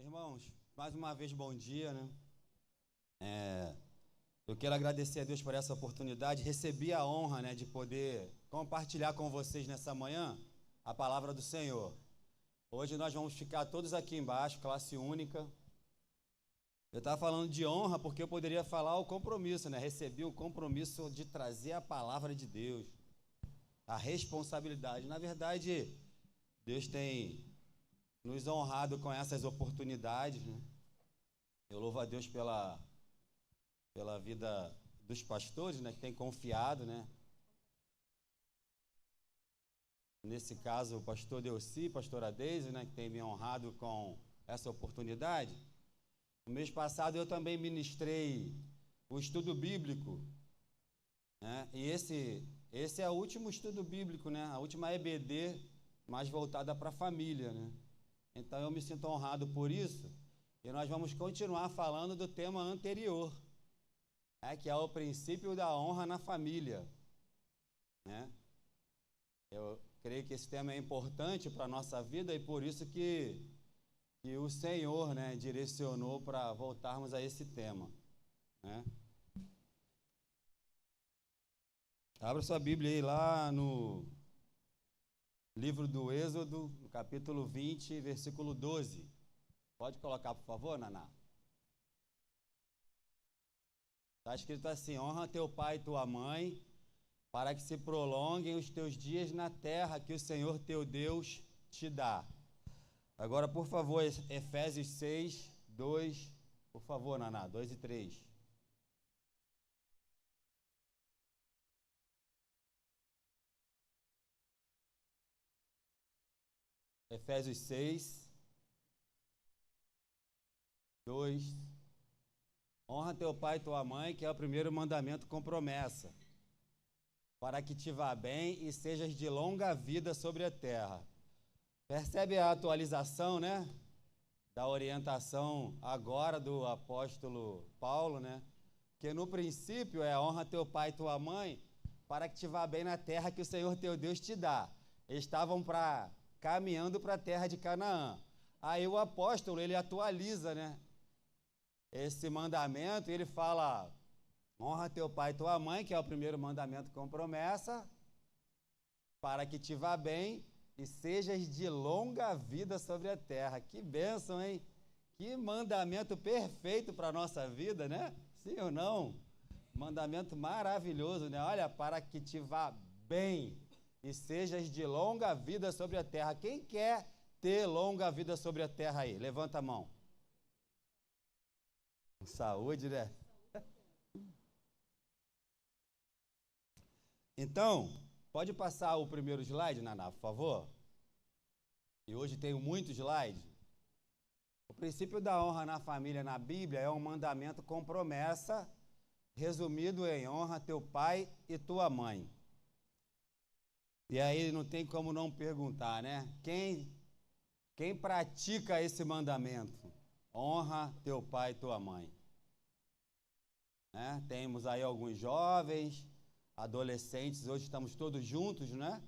Irmãos, mais uma vez bom dia, né? Eu quero agradecer a Deus por essa oportunidade. Recebi a honra, né, de poder compartilhar com vocês nessa manhã a palavra do Senhor. Hoje nós vamos ficar todos aqui embaixo, classe única. Eu estava falando de honra porque eu poderia falar o compromisso, né? Recebi o compromisso de trazer a palavra de Deus, a responsabilidade. Na verdade, Deus tem nos honrado com essas oportunidades, né? Eu louvo a Deus pela vida dos pastores, né, que têm confiado, né? Nesse caso, o pastor Delci, pastora Deise, né, que tem me honrado com essa oportunidade. No mês passado eu também ministrei o estudo bíblico, né? E esse é o último estudo bíblico, né? A última EBD mais voltada para a família, né? Então eu me sinto honrado por isso. E nós vamos continuar falando do tema anterior, que é o princípio da honra na família, né? Eu creio que esse tema é importante para a nossa vida e por isso que o Senhor, né, direcionou para voltarmos a esse tema, né? Abra sua Bíblia aí lá no livro do Êxodo, no capítulo 20, versículo 12. Pode colocar, por favor, Naná? Está escrito assim: honra teu pai e tua mãe, para que se prolonguem os teus dias na terra que o Senhor teu Deus te dá. Agora, por favor, Efésios 6, 2, por favor, Naná, 2 e 3. Efésios 6, 2. Honra teu pai e tua mãe, que é o primeiro mandamento com promessa, para que te vá bem e sejas de longa vida sobre a terra. Percebe a atualização, né? Da orientação agora do apóstolo Paulo, né? Que no princípio honra teu pai e tua mãe, para que te vá bem na terra que o Senhor teu Deus te dá. Eles estavam caminhando para a terra de Canaã. Aí o apóstolo, ele atualiza, né, esse mandamento, e ele fala: honra teu pai e tua mãe, que é o primeiro mandamento com promessa, para que te vá bem e sejas de longa vida sobre a terra. Que bênção, hein? Que mandamento perfeito para a nossa vida, né? Sim ou não? Mandamento maravilhoso, né? Olha, para que te vá bem e sejas de longa vida sobre a terra. Quem quer ter longa vida sobre a terra aí? Levanta a mão. Saúde, né? Então, pode passar o primeiro slide, Naná, por favor? E hoje tenho muitos slides. O princípio da honra na família na Bíblia é um mandamento com promessa, resumido em honra teu pai e tua mãe. E aí não tem como não perguntar, né? Quem pratica esse mandamento? Honra teu pai e tua mãe. Né? Temos aí alguns jovens, adolescentes, hoje estamos todos juntos, né?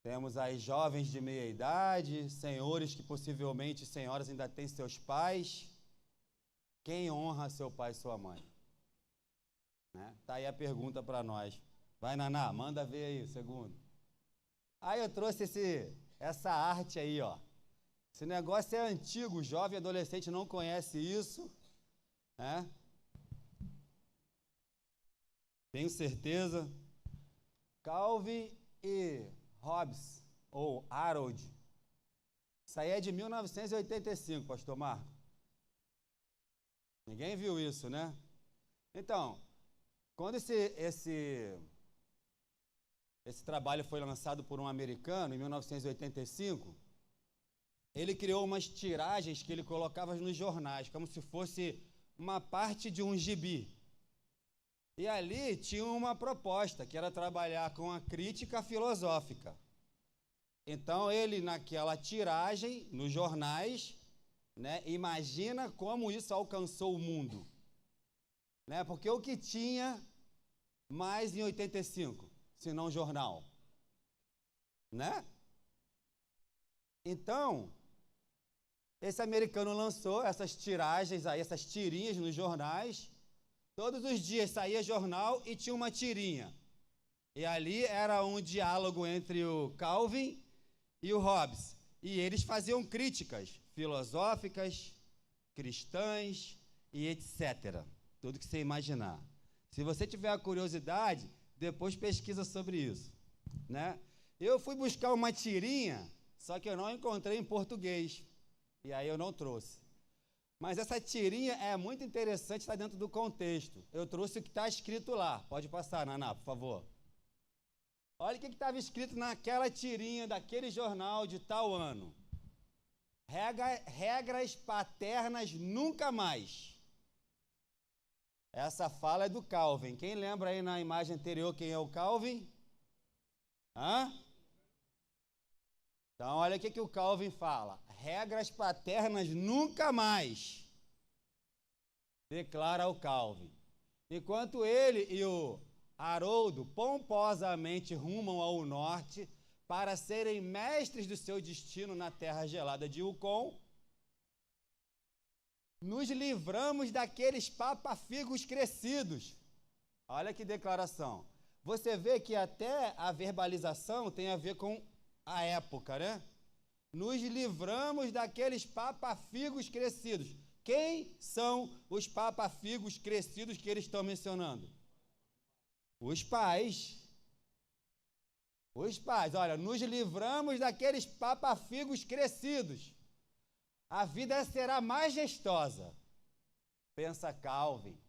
Temos aí jovens de meia idade, senhores que possivelmente, senhoras, ainda têm seus pais. Quem honra seu pai e sua mãe? Né? Tá aí a pergunta para nós. Vai, Naná, manda ver aí o segundo. Aí eu trouxe essa arte aí, ó. Esse negócio é antigo, jovem e adolescente não conhece isso, né? Tenho certeza. Calvin e Hobbes, ou Harold. Isso aí é de 1985, pastor Marco. Ninguém viu isso, né? Então, quando esse trabalho foi lançado por um americano, em 1985, ele criou umas tiragens que ele colocava nos jornais, como se fosse uma parte de um gibi. E ali tinha uma proposta, que era trabalhar com a crítica filosófica. Então ele, naquela tiragem, nos jornais, né, imagina como isso alcançou o mundo. Né? Porque o que tinha mais em 85, se não jornal? Né? Então, Esse americano lançou essas tiragens aí, essas tirinhas nos jornais. Todos os dias saía jornal e tinha uma tirinha. E ali era um diálogo entre o Calvin e o Hobbes. E eles faziam críticas filosóficas, cristãs e etc. Tudo que você imaginar. Se você tiver a curiosidade, depois pesquisa sobre isso, né? Eu fui buscar uma tirinha, só que eu não encontrei em português. E aí eu não trouxe. Mas essa tirinha é muito interessante, está dentro do contexto. Eu trouxe o que está escrito lá. Pode passar, Naná, por favor. Olha o que estava escrito naquela tirinha daquele jornal de tal ano. Regras paternas nunca mais. Essa fala é do Calvin. Quem lembra aí na imagem anterior quem é o Calvin? Hã? Então, olha o que o Calvin fala. Regras paternas nunca mais. Declara o Calvin. Enquanto ele e o Haroldo pomposamente rumam ao norte para serem mestres do seu destino na terra gelada de Yukon, nos livramos daqueles papafigos crescidos. Olha que declaração. Você vê que até a verbalização tem a ver com a época, né? Nos livramos daqueles papafigos crescidos. Quem são os papafigos crescidos que eles estão mencionando? Os pais. Os pais, olha, nos livramos daqueles papafigos crescidos. A vida será majestosa, pensa Calvin,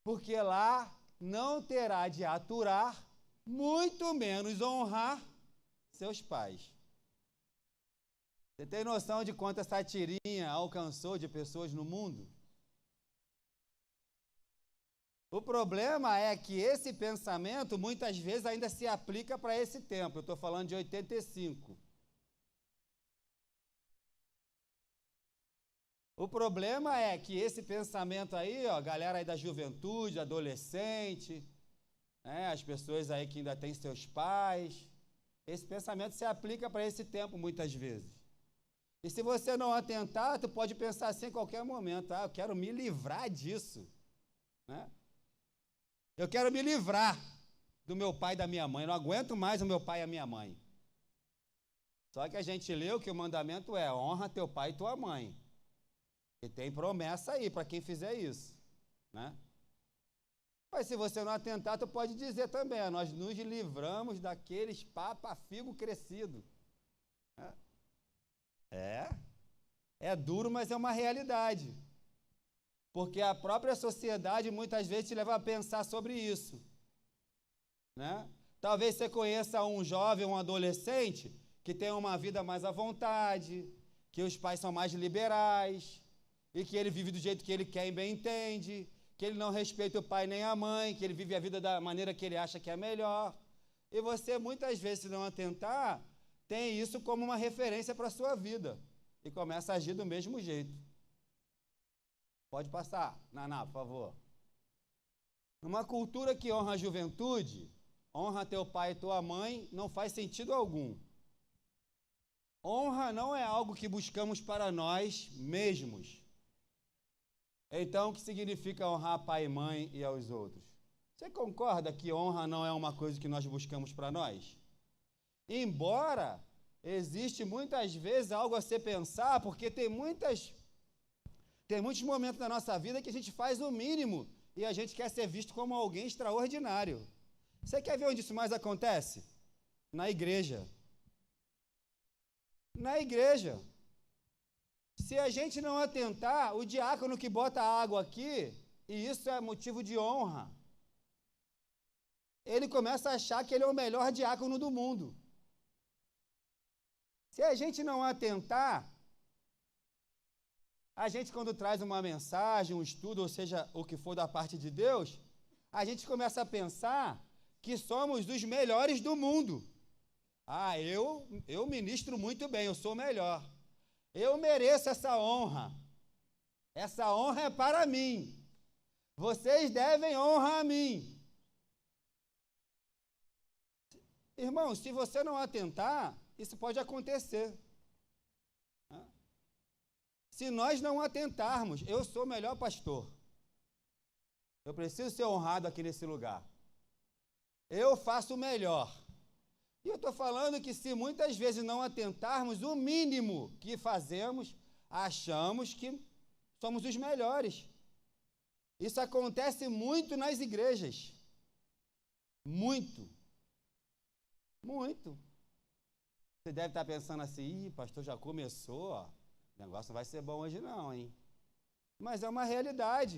porque lá não terá de aturar, muito menos honrar seus pais. Você tem noção de quanto essa tirinha alcançou de pessoas no mundo? O problema é que esse pensamento muitas vezes ainda se aplica para esse tempo. Eu estou falando de 85. O problema é que esse pensamento aí, ó, galera aí da juventude, adolescente, as pessoas aí que ainda têm seus pais, esse pensamento se aplica para esse tempo muitas vezes. E se você não atentar, tu pode pensar assim em qualquer momento, eu quero me livrar disso, né? Eu quero me livrar do meu pai e da minha mãe, não aguento mais o meu pai e a minha mãe. Só que a gente leu que o mandamento é honra teu pai e tua mãe. E tem promessa aí para quem fizer isso, né? Mas se você não atentar, tu pode dizer também, nós nos livramos daqueles papafigo crescido. É duro, mas é uma realidade. Porque a própria sociedade muitas vezes te leva a pensar sobre isso, né? Talvez você conheça um jovem, um adolescente que tem uma vida mais à vontade, que os pais são mais liberais, e que ele vive do jeito que ele quer e bem entende, que ele não respeita o pai nem a mãe, que ele vive a vida da maneira que ele acha que é melhor. E você, muitas vezes, se não atentar, tem isso como uma referência para a sua vida e começa a agir do mesmo jeito. Pode passar, Naná, por favor. Numa cultura que honra a juventude, honra teu pai e tua mãe, não faz sentido algum. Honra não é algo que buscamos para nós mesmos. Então, o que significa honrar pai e mãe e aos outros? Você concorda que honra não é uma coisa que nós buscamos para nós? Embora existe muitas vezes algo a se pensar, porque tem muitos momentos da nossa vida que a gente faz o mínimo e a gente quer ser visto como alguém extraordinário. Você quer ver onde isso mais acontece? Na igreja. Na igreja. Se a gente não atentar, o diácono que bota água aqui, e isso é motivo de honra, ele começa a achar que ele é o melhor diácono do mundo. Se a gente não atentar, a gente quando traz uma mensagem, um estudo, ou seja, o que for da parte de Deus, a gente começa a pensar que somos dos melhores do mundo. Eu ministro muito bem, eu sou o melhor. Eu mereço essa honra. Essa honra é para mim. Vocês devem honra a mim. Irmão, se você não atentar, isso pode acontecer. Se nós não atentarmos, eu sou o melhor pastor. Eu preciso ser honrado aqui nesse lugar. Eu faço o melhor. E eu estou falando que se muitas vezes não atentarmos, o mínimo que fazemos, achamos que somos os melhores. Isso acontece muito nas igrejas. Muito. Muito. Você deve estar pensando assim, ih, pastor, já começou, ó. O negócio não vai ser bom hoje não, hein? Mas é uma realidade.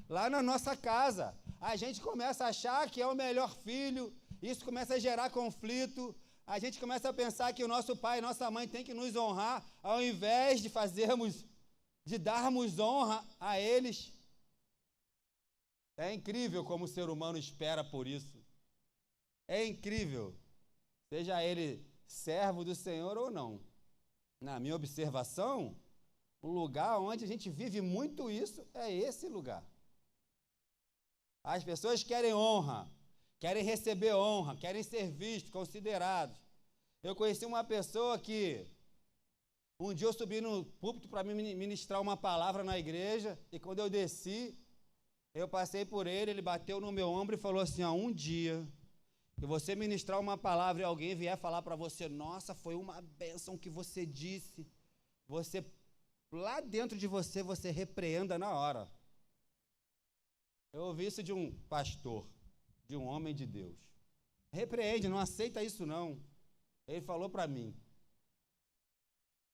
Lá na nossa casa, a gente começa a achar que é o melhor filho, isso começa a gerar conflito, a gente começa a pensar que o nosso pai e nossa mãe têm que nos honrar, ao invés de darmos honra a eles. É incrível como o ser humano espera por isso. É incrível, seja ele servo do Senhor ou não. Na minha observação, o lugar onde a gente vive muito isso é esse lugar. As pessoas querem honra, querem receber honra, querem ser vistos, considerados. Eu conheci uma pessoa que um dia eu subi no púlpito para ministrar uma palavra na igreja, e quando eu desci, eu passei por ele, ele bateu no meu ombro e falou assim, ó, um dia que você ministrar uma palavra e alguém vier falar para você, nossa, foi uma bênção que você disse, você, lá dentro de você, você repreenda na hora. Eu ouvi isso de um pastor, de um homem de Deus. Repreende, não aceita isso não. Ele falou para mim.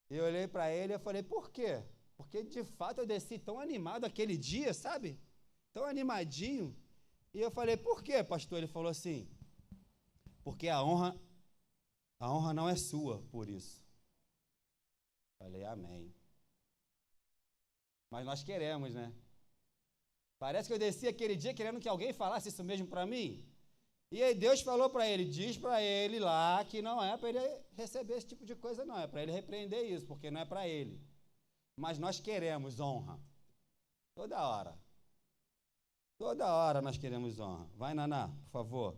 Eu olhei para ele e falei, por quê? Porque de fato eu desci tão animado aquele dia, sabe? Tão animadinho. E eu falei, por quê, pastor? Ele falou assim, porque a honra não é sua por isso. Falei, amém. Mas nós queremos, né? Parece que eu desci aquele dia querendo que alguém falasse isso mesmo para mim. E aí Deus falou para ele, diz para ele lá que não é para ele receber esse tipo de coisa, não. É para ele repreender isso, porque não é para ele. Mas nós queremos honra. Toda hora. Toda hora nós queremos honra. Vai, Naná, por favor.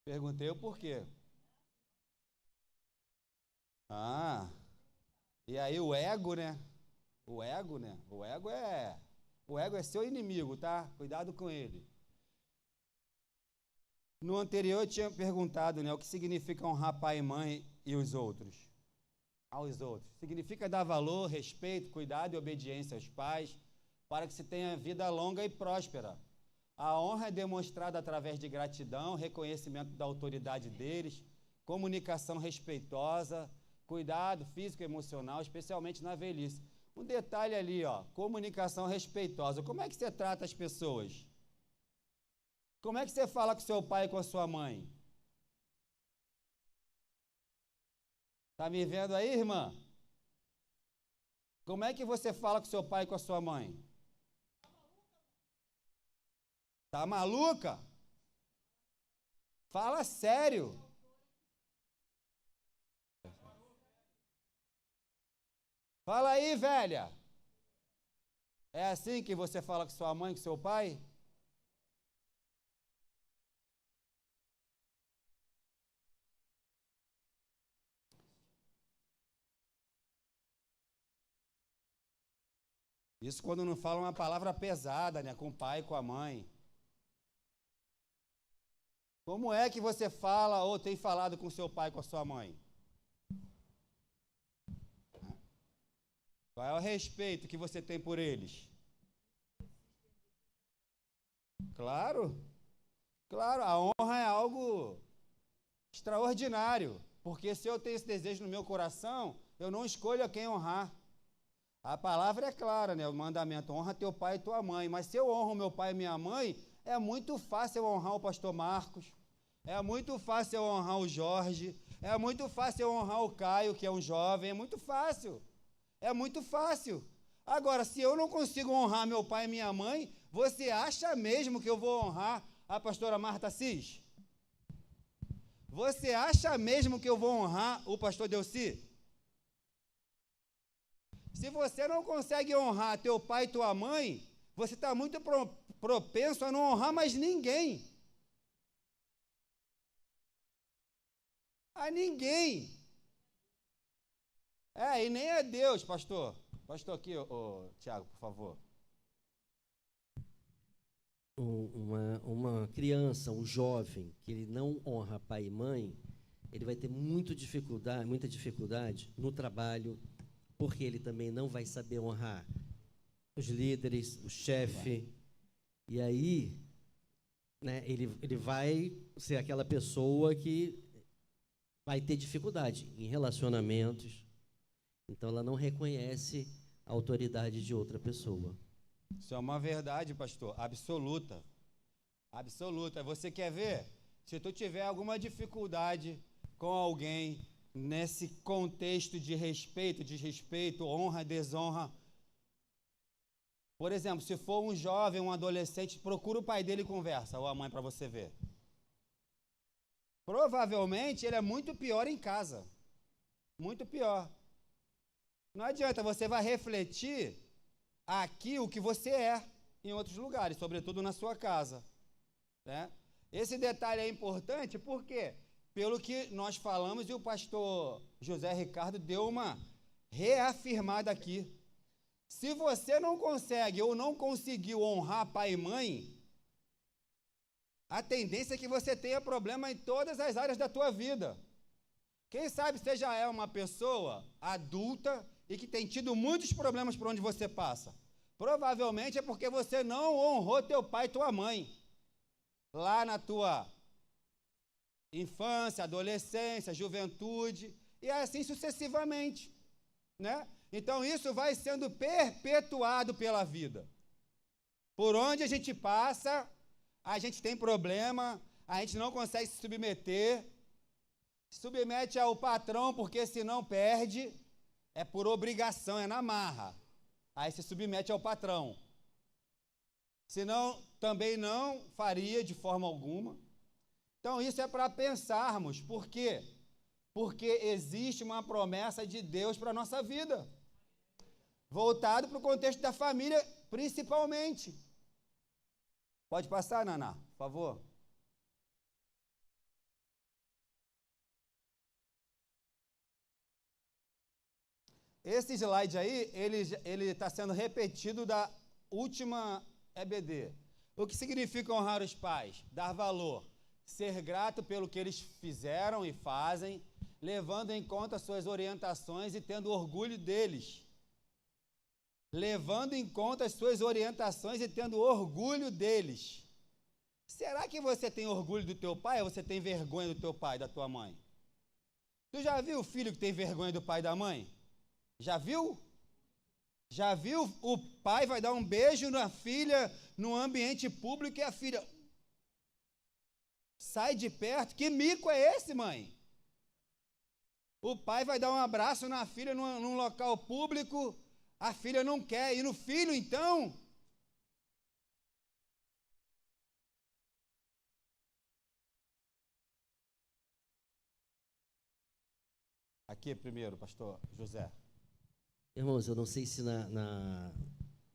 Perguntei o porquê. E aí o ego, né? O ego é seu inimigo, tá? Cuidado com ele. No anterior eu tinha perguntado, né, o que significa honrar pai e mãe e os outros. Aos outros. Significa dar valor, respeito, cuidado e obediência aos pais, para que se tenha vida longa e próspera. A honra é demonstrada através de gratidão, reconhecimento da autoridade deles, comunicação respeitosa, cuidado físico e emocional, especialmente na velhice. Um detalhe ali, ó, comunicação respeitosa. Como é que você trata as pessoas? Como é que você fala com seu pai e com a sua mãe? Tá me vendo aí, irmã? Como é que você fala com seu pai e com a sua mãe? Tá maluca? Fala sério. Fala aí, velha. É assim que você fala com sua mãe, com seu pai? Isso quando não fala uma palavra pesada, né? Com o pai e com a mãe. Como é que você fala ou tem falado com seu pai e com a sua mãe? Qual é o respeito que você tem por eles? Claro, claro, a honra é algo extraordinário, porque se eu tenho esse desejo no meu coração, eu não escolho a quem honrar. A palavra é clara, né? O mandamento, honra teu pai e tua mãe, mas se eu honro meu pai e minha mãe, é muito fácil eu honrar o pastor Marcos, é muito fácil eu honrar o Jorge, é muito fácil eu honrar o Caio, que é um jovem, é muito fácil. É muito fácil. Agora, se eu não consigo honrar meu pai e minha mãe, você acha mesmo que eu vou honrar a pastora Marta Assis? Você acha mesmo que eu vou honrar o pastor Delci? Se você não consegue honrar teu pai e tua mãe, você está muito propenso a não honrar mais ninguém. A ninguém. E nem a Deus, pastor. Pastor aqui, Tiago, por favor. Uma criança, um jovem, que ele não honra pai e mãe, ele vai ter muita dificuldade no trabalho, porque ele também não vai saber honrar os líderes, o chefe. E aí, né, ele vai ser aquela pessoa que vai ter dificuldade em relacionamentos. Então, ela não reconhece a autoridade de outra pessoa. Isso é uma verdade, pastor, absoluta. Absoluta. Você quer ver? Se tu tiver alguma dificuldade com alguém nesse contexto de respeito, desrespeito, honra, desonra. Por exemplo, se for um jovem, um adolescente, procura o pai dele e conversa, ou a mãe, para você ver. Provavelmente ele é muito pior em casa. Muito pior. Não adianta, você vai refletir aqui o que você é em outros lugares, sobretudo na sua casa, né? Esse detalhe é importante porque, pelo que nós falamos, e o pastor José Ricardo deu uma reafirmada aqui. Se você não consegue ou não conseguiu honrar pai e mãe, a tendência é que você tenha problema em todas as áreas da tua vida. Quem sabe você já é uma pessoa adulta e que tem tido muitos problemas por onde você passa. Provavelmente é porque você não honrou teu pai e tua mãe. Lá na tua infância, adolescência, juventude, e assim sucessivamente, né? Então isso vai sendo perpetuado pela vida. Por onde a gente passa, a gente tem problema, a gente não consegue se submeter, se submete ao patrão porque senão perde, é por obrigação, é na marra. Aí se submete ao patrão. Senão, também não faria de forma alguma. Então, isso é para pensarmos. Por quê? Porque existe uma promessa de Deus para a nossa vida. Voltado para o contexto da família, principalmente. Pode passar, Naná, por favor. Esse slide aí, ele está sendo repetido da última EBD. O que significa honrar os pais? Dar valor. Ser grato pelo que eles fizeram e fazem, levando em conta suas orientações e tendo orgulho deles. Levando em conta as suas orientações e tendo orgulho deles. Será que você tem orgulho do teu pai ou você tem vergonha do teu pai, da tua mãe? Tu já viu o filho que tem vergonha do pai e da mãe? Já viu? Já viu? O pai vai dar um beijo na filha no ambiente público e a filha sai de perto. Que mico é esse, mãe? O pai vai dar um abraço na filha num local público, a filha não quer. E no filho, então? Aqui primeiro, pastor José. Irmãos, eu não sei se na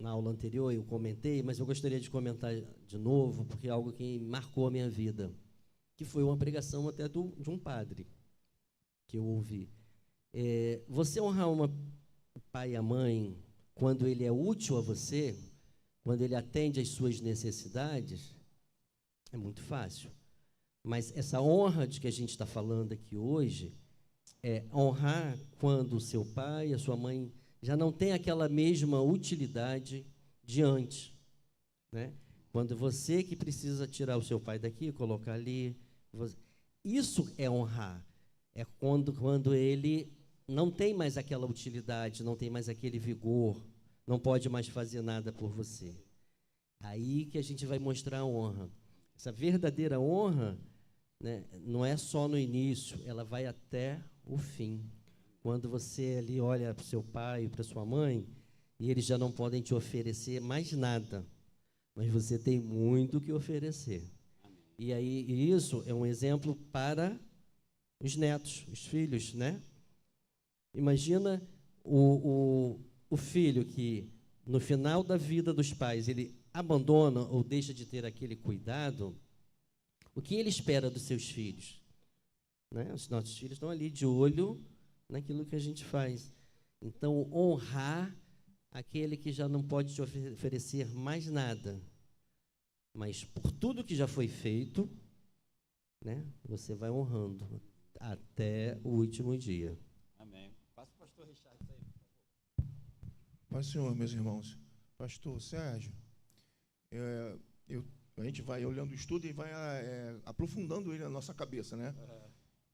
aula anterior eu comentei, mas eu gostaria de comentar de novo, porque é algo que marcou a minha vida, que foi uma pregação até de um padre que eu ouvi. Você honrar o pai e a mãe quando ele é útil a você, quando ele atende às suas necessidades, é muito fácil. Mas essa honra de que a gente está falando aqui hoje é honrar quando o seu pai e a sua mãe já não tem aquela mesma utilidade de antes, né? Quando você que precisa tirar o seu pai daqui, colocar ali, isso é honrar. É quando ele não tem mais aquela utilidade, não tem mais aquele vigor, não pode mais fazer nada por você. Aí que a gente vai mostrar a honra. Essa verdadeira honra, né, não é só no início, ela vai até o fim. Quando você ali olha para o seu pai e para sua mãe, e eles já não podem te oferecer mais nada, mas você tem muito que oferecer. Amém. E aí isso é um exemplo para os netos, os filhos, né? Imagina o filho que, no final da vida dos pais, ele abandona ou deixa de ter aquele cuidado. O que ele espera dos seus filhos? né? Os nossos filhos estão ali de olho naquilo que a gente faz. Então, honrar aquele que já não pode te oferecer mais nada, mas por tudo que já foi feito, né, você vai honrando até o último dia. Amém. Passa o pastor Richard aí, por favor. Pai Senhor, meus irmãos. Pastor Sérgio, a gente vai olhando o estudo e vai aprofundando ele na nossa cabeça, né?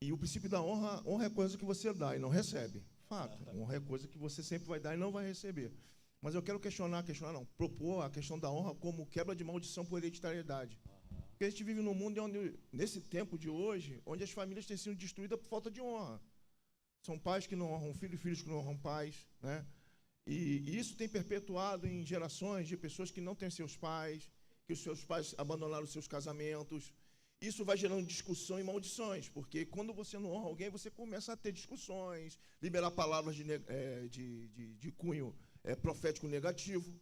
E o princípio da honra é coisa que você dá e não recebe. Fato. Honra é coisa que você sempre vai dar e não vai receber. Mas eu quero propor a questão da honra como quebra de maldição por hereditariedade. Porque a gente vive num mundo onde, nesse tempo de hoje, onde as famílias têm sido destruídas por falta de honra. São pais que não honram filhos, filhos que não honram pais, né? E isso tem perpetuado em gerações de pessoas que não têm seus pais, que os seus pais abandonaram os seus casamentos. Isso vai gerando discussão e maldições, porque quando você não honra alguém, você começa a ter discussões, liberar palavras de cunho profético negativo.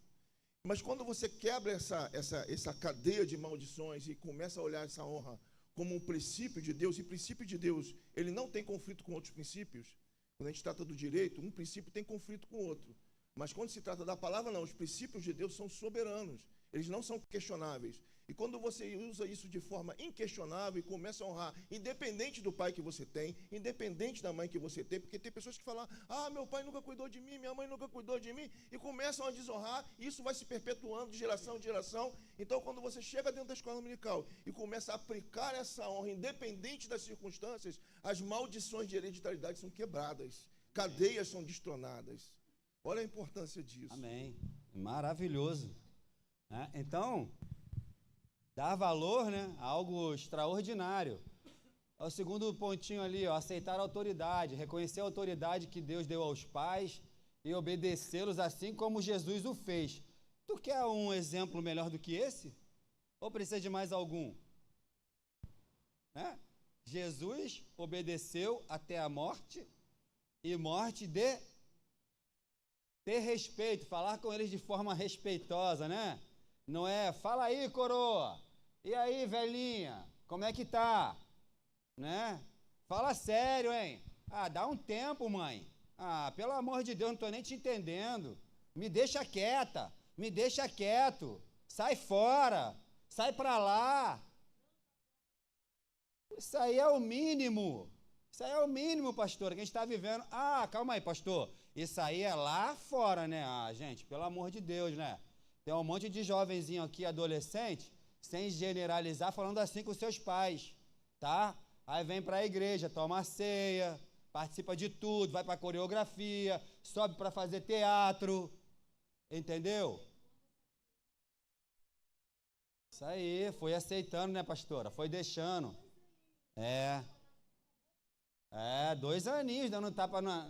Mas quando você quebra essa cadeia de maldições e começa a olhar essa honra como um princípio de Deus, e princípio de Deus, ele não tem conflito com outros princípios. Quando a gente trata do direito, um princípio tem conflito com o outro. Mas quando se trata da palavra, não. Os princípios de Deus são soberanos. Eles não são questionáveis. E quando você usa isso de forma inquestionável e começa a honrar, independente do pai que você tem, independente da mãe que você tem, porque tem pessoas que falam, meu pai nunca cuidou de mim, minha mãe nunca cuidou de mim, e começam a desonrar, e isso vai se perpetuando de geração em geração. Então, quando você chega dentro da escola dominical e começa a aplicar essa honra, independente das circunstâncias, as maldições de hereditariedade são quebradas, cadeias são destronadas. Olha a importância disso. Amém. Maravilhoso. Então, dar valor, né, a algo extraordinário. É o segundo pontinho ali, aceitar a autoridade, reconhecer a autoridade que Deus deu aos pais e obedecê-los assim como Jesus o fez. Tu quer um exemplo melhor do que esse? Ou precisa de mais algum? Né? Jesus obedeceu até a morte, e morte de ter respeito, falar com eles de forma respeitosa, né? Não é, fala aí, coroa, e aí, velhinha, como é que tá? Né? Fala sério, hein? Dá um tempo, mãe. Pelo amor de Deus, não estou nem te entendendo. Me deixa quieta, me deixa quieto, sai fora, sai para lá. Isso aí é o mínimo. Isso aí é o mínimo, pastor, que a gente está vivendo. Calma aí, pastor. Isso aí é lá fora, né? Gente, pelo amor de Deus, né? Tem um monte de jovenzinho aqui, adolescente, sem generalizar, falando assim com seus pais, tá? Aí vem para a igreja, toma a ceia, participa de tudo, vai para a coreografia, sobe para fazer teatro, entendeu? Isso aí, foi aceitando, né, pastora? Foi deixando. 2 aninhos dando tapa na...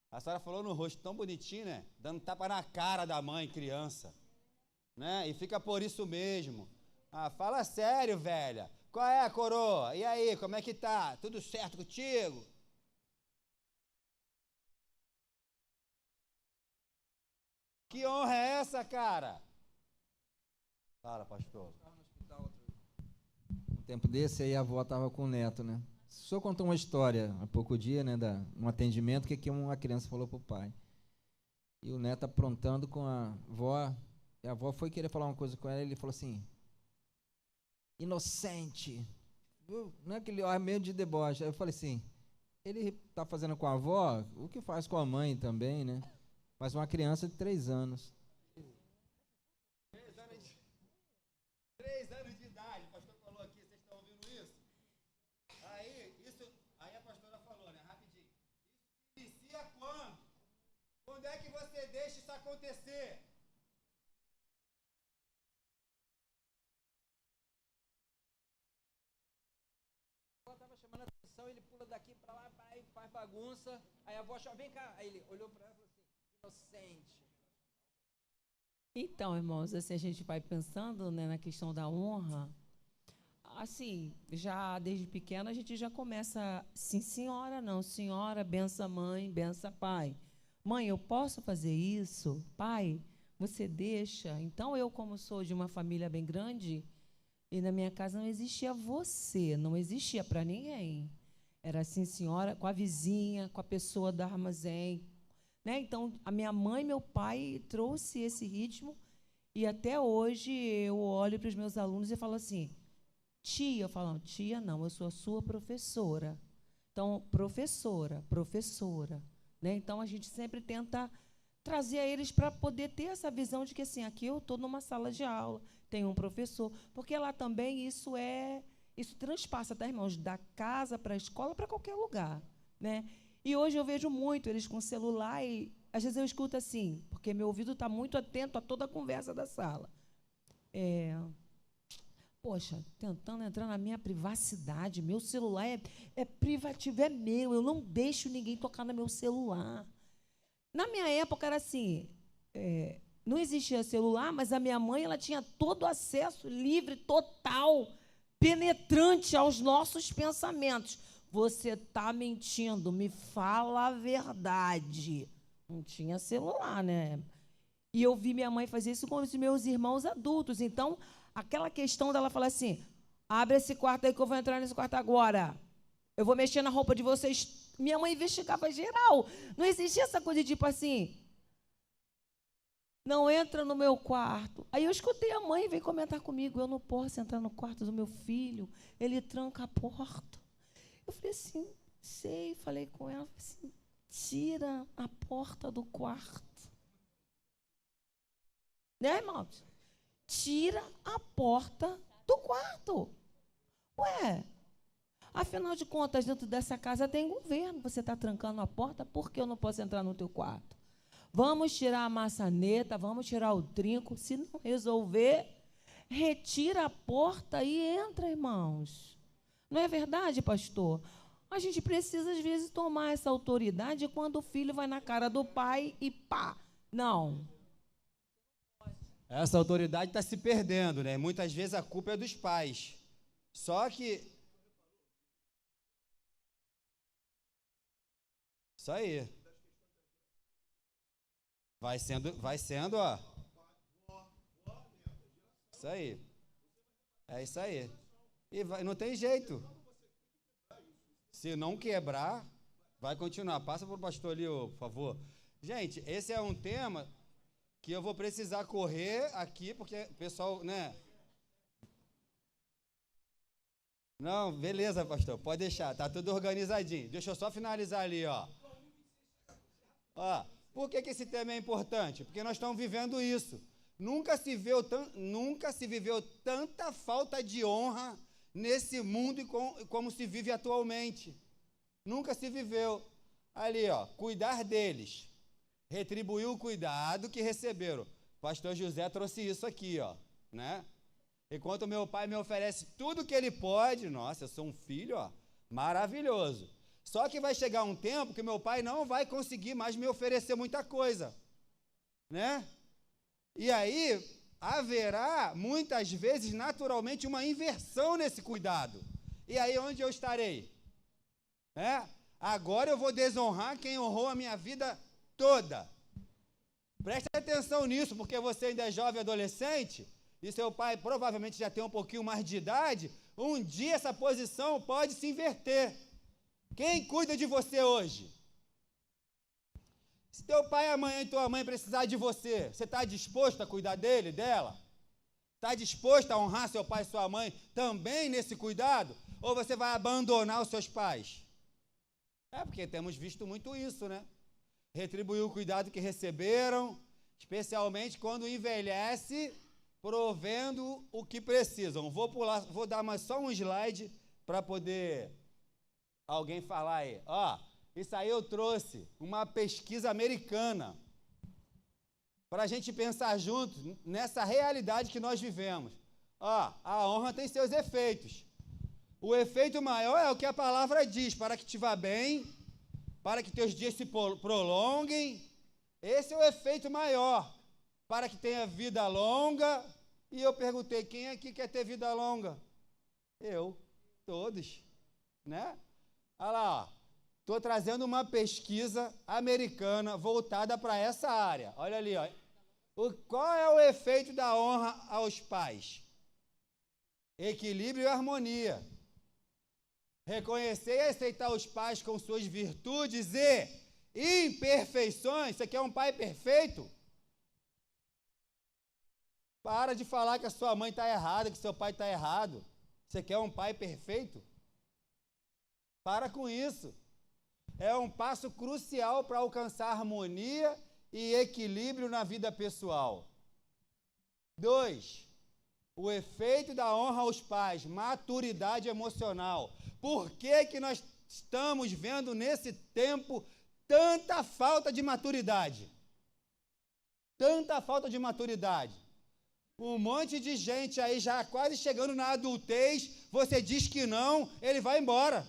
A senhora falou no rosto tão bonitinho, né? Dando tapa na cara da mãe, criança. Né? E fica por isso mesmo. Fala sério, velha. Qual é, coroa? E aí, como é que tá? Tudo certo contigo? Que honra é essa, cara? Fala, pastor. Um tempo desse, aí a avó estava com o neto, né? O senhor contou uma história há pouco dia, né, um atendimento, que uma criança falou para o pai. E o neto aprontando com a avó, e a avó foi querer falar uma coisa com ela, e ele falou assim, inocente, não é aquele ar meio de deboche. Aí eu falei assim, ele está fazendo com a avó o que faz com a mãe também, né? Mas uma criança de 3 anos. 3 anos de idade, o pastor falou aqui, vocês estão ouvindo isso? Aí a pastora falou, né, rapidinho. Isso se inicia quando? Quando é que você deixa isso acontecer? A avó estava chamando a atenção, ele pula daqui para lá, faz bagunça, aí a avó chama, vem cá, aí ele olhou para ela e falou assim, inocente. Então, irmãos, assim, a gente vai pensando, né, na questão da honra, assim, já desde pequena a gente já começa, sim, senhora, não, senhora, bença mãe, bença pai. Mãe, eu posso fazer isso? Pai, você deixa? Então, eu, como sou de uma família bem grande, e na minha casa não existia você, não existia para ninguém. Era sim, senhora, com a vizinha, com a pessoa do armazém, né? Então, a minha mãe e meu pai trouxe esse ritmo e até hoje eu olho para os meus alunos e falo assim, tia, eu falo, tia não, eu sou a sua professora. Então, professora, né? Então, a gente sempre tenta trazer a eles para poder ter essa visão de que, assim, aqui eu estou numa sala de aula, tem um professor, porque lá também isso transpassa, tá, irmãos, da casa para a escola, para qualquer lugar, né? E hoje eu vejo muito eles com celular e, às vezes, eu escuto assim, porque meu ouvido está muito atento a toda a conversa da sala. Poxa, tentando entrar na minha privacidade, meu celular é privativo, é meu, eu não deixo ninguém tocar no meu celular. Na minha época era assim, não existia celular, mas a minha mãe ela tinha todo o acesso livre, total, penetrante aos nossos pensamentos. Você está mentindo, me fala a verdade. Não tinha celular, né? E eu vi minha mãe fazer isso com os meus irmãos adultos. Então, aquela questão dela falar assim, abre esse quarto aí que eu vou entrar nesse quarto agora. Eu vou mexer na roupa de vocês. Minha mãe investigava geral. Não existia essa coisa de tipo assim, não entra no meu quarto. Aí eu escutei a mãe vir comentar comigo, eu não posso entrar no quarto do meu filho, ele tranca a porta. Eu falei assim, falei com ela, assim, tira a porta do quarto. Né, irmãos? Tira a porta do quarto. Ué, afinal de contas, dentro dessa casa tem governo. Você está trancando a porta, por que eu não posso entrar no teu quarto? Vamos tirar a maçaneta, vamos tirar o trinco. Se não resolver, retira a porta e entra, irmãos. Não é verdade, pastor? A gente precisa, às vezes, tomar essa autoridade quando o filho vai na cara do pai e pá. Não. Essa autoridade está se perdendo, né? Muitas vezes a culpa é dos pais. Só que... Isso aí. Vai sendo, ó. Isso aí. É isso aí. E não tem jeito. Se não quebrar, vai continuar. Passa para o pastor ali, por favor. Gente, esse é um tema que eu vou precisar correr aqui, porque o pessoal, né? Não, beleza, pastor, pode deixar, tá tudo organizadinho. Deixa eu só finalizar ali, ó. Ó, por que esse tema é importante? Porque nós estamos vivendo isso. Nunca se viveu tanta falta de honra nesse mundo como se vive atualmente. Nunca se viveu. Ali, ó, cuidar deles. Retribuir o cuidado que receberam. O pastor José trouxe isso aqui, ó, né? Enquanto meu pai me oferece tudo que ele pode, nossa, eu sou um filho, ó, maravilhoso. Só que vai chegar um tempo que meu pai não vai conseguir mais me oferecer muita coisa, né? E aí haverá, muitas vezes, naturalmente, uma inversão nesse cuidado. E aí onde eu estarei? Agora eu vou desonrar quem honrou a minha vida toda. Preste atenção nisso, porque você ainda é jovem adolescente, e seu pai provavelmente já tem um pouquinho mais de idade, um dia essa posição pode se inverter. Quem cuida de você hoje? Se teu pai, amanhã e tua mãe precisar de você, você está disposto a cuidar dele, dela? Está disposto a honrar seu pai e sua mãe também nesse cuidado? Ou você vai abandonar os seus pais? Porque temos visto muito isso, né? Retribuir o cuidado que receberam, especialmente quando envelhece, provendo o que precisam. Vou dar mais só um slide para poder alguém falar aí. Ó, isso aí eu trouxe uma pesquisa americana para a gente pensar junto nessa realidade que nós vivemos. Ó, a honra tem seus efeitos. O efeito maior é o que a palavra diz, para que te vá bem, para que teus dias se prolonguem. Esse é o efeito maior, para que tenha vida longa. E eu perguntei, quem aqui quer ter vida longa? Eu, todos, né? Olha lá, ó. Estou trazendo uma pesquisa americana voltada para essa área. Olha ali, ó. Qual é o efeito da honra aos pais? Equilíbrio e harmonia. Reconhecer e aceitar os pais com suas virtudes e imperfeições. Você quer um pai perfeito? Para de falar que a sua mãe está errada, que seu pai está errado. Você quer um pai perfeito? Para com isso. É um passo crucial para alcançar harmonia e equilíbrio na vida pessoal. 2. O efeito da honra aos pais, maturidade emocional. Por que nós estamos vendo nesse tempo tanta falta de maturidade? Tanta falta de maturidade. Um monte de gente aí já quase chegando na adultez, você diz que não, ele vai embora.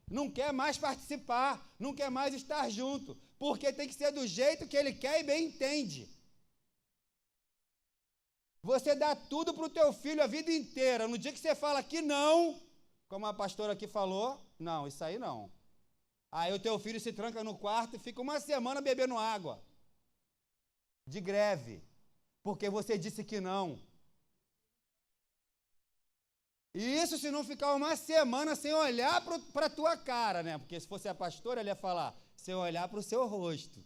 Não quer mais participar, não quer mais estar junto, porque tem que ser do jeito que ele quer e bem entende. Você dá tudo para o teu filho a vida inteira. No dia que você fala que não, como a pastora aqui falou, não, isso aí não. Aí o teu filho se tranca no quarto e fica uma semana bebendo água. De greve. Porque você disse que não. E isso se não ficar uma semana sem olhar para a tua cara, né? Porque se fosse a pastora, ela ia falar, sem olhar para o seu rosto.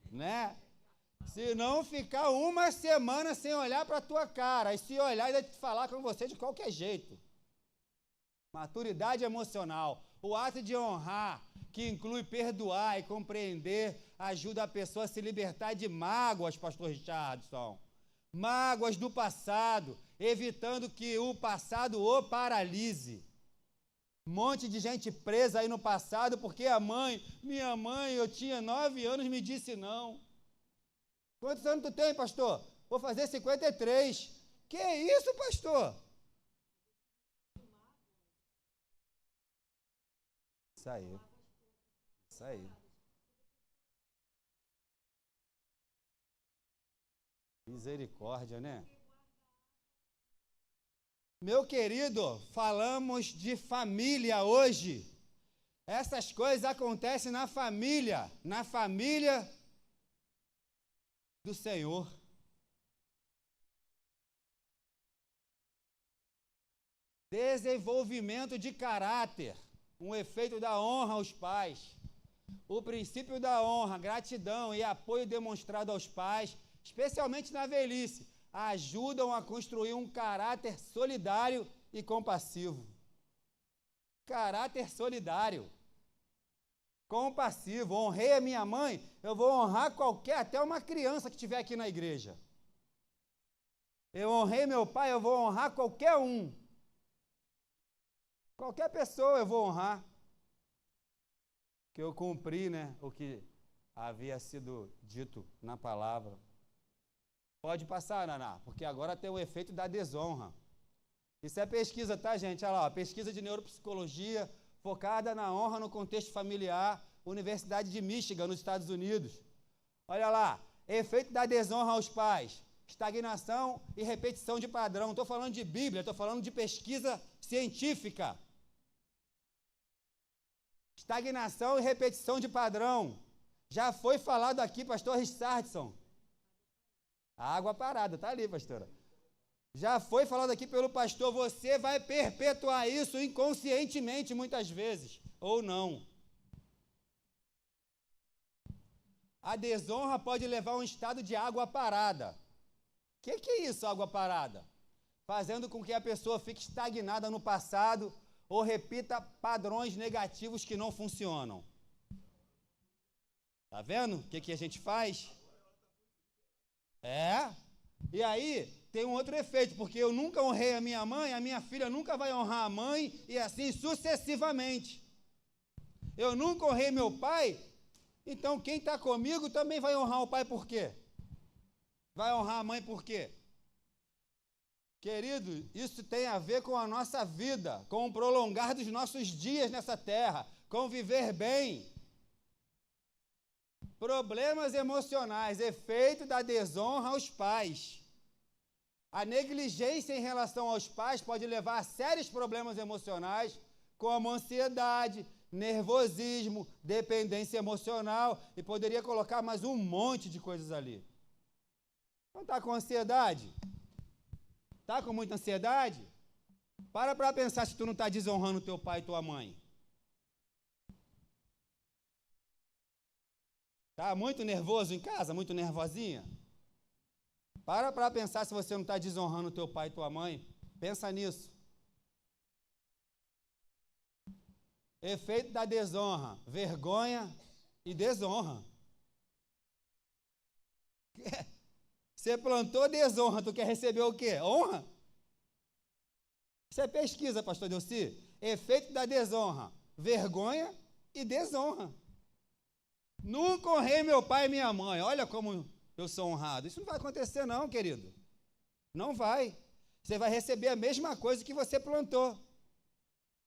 Né? Se não ficar uma semana sem olhar para a tua cara, e se olhar e te falar com você de qualquer jeito. Maturidade emocional. O ato de honrar, que inclui perdoar e compreender, ajuda a pessoa a se libertar de mágoas, pastor Richardson. Mágoas do passado, evitando que o passado o paralise. Um monte de gente presa aí no passado porque minha mãe, eu tinha 9 anos, me disse não. Quantos anos tu tem, pastor? Vou fazer 53. Que isso, pastor? Isso aí. Isso aí. Misericórdia, né? Meu querido, falamos de família hoje. Essas coisas acontecem na família do Senhor. Desenvolvimento de caráter, um efeito da honra aos pais. O princípio da honra, gratidão e apoio demonstrado aos pais, especialmente na velhice, ajudam a construir um caráter solidário e compassivo. Caráter solidário. Compassivo. Honrei a minha mãe, eu vou honrar até uma criança que estiver aqui na igreja. Eu honrei meu pai, eu vou honrar qualquer um. Qualquer pessoa eu vou honrar. Que eu cumpri, né, o que havia sido dito na palavra. Pode passar, Naná, porque agora tem o efeito da desonra. Isso é pesquisa, tá, gente? Olha lá, pesquisa de neuropsicologia focada na honra no contexto familiar, Universidade de Michigan, nos Estados Unidos. Olha lá, efeito da desonra aos pais, estagnação e repetição de padrão. Não estou falando de Bíblia, estou falando de pesquisa científica. Estagnação e repetição de padrão. Já foi falado aqui, pastor Richardson. A água parada, tá ali, pastora. Já foi falado aqui pelo pastor, você vai perpetuar isso inconscientemente muitas vezes, ou não. A desonra pode levar a um estado de água parada. O que é isso, água parada? Fazendo com que a pessoa fique estagnada no passado ou repita padrões negativos que não funcionam. Tá vendo o que a gente faz? E aí tem um outro efeito, porque eu nunca honrei a minha filha nunca vai honrar a mãe, e assim sucessivamente. Eu nunca honrei meu pai, então quem está comigo também vai honrar o pai por quê? Vai honrar a mãe por quê? Querido, isso tem a ver com a nossa vida, com o prolongar dos nossos dias nessa terra, com viver bem. Problemas emocionais, efeito da desonra aos pais. A negligência em relação aos pais pode levar a sérios problemas emocionais, como ansiedade, nervosismo, dependência emocional, e poderia colocar mais um monte de coisas ali. Não está com ansiedade? Está com muita ansiedade? Para pensar se tu não está desonrando teu pai e tua mãe. Tá muito nervoso em casa? Muito nervosinha? Para pensar se você não está desonrando teu pai e tua mãe. Pensa nisso. Efeito da desonra: vergonha e desonra. Você plantou desonra, tu quer receber o quê? Honra? Isso é pesquisa, pastor Delci. Efeito da desonra: vergonha e desonra. Nunca honrei meu pai e minha mãe. Olha como eu sou honrado. Isso não vai acontecer não, querido. Não vai. Você vai receber a mesma coisa que você plantou.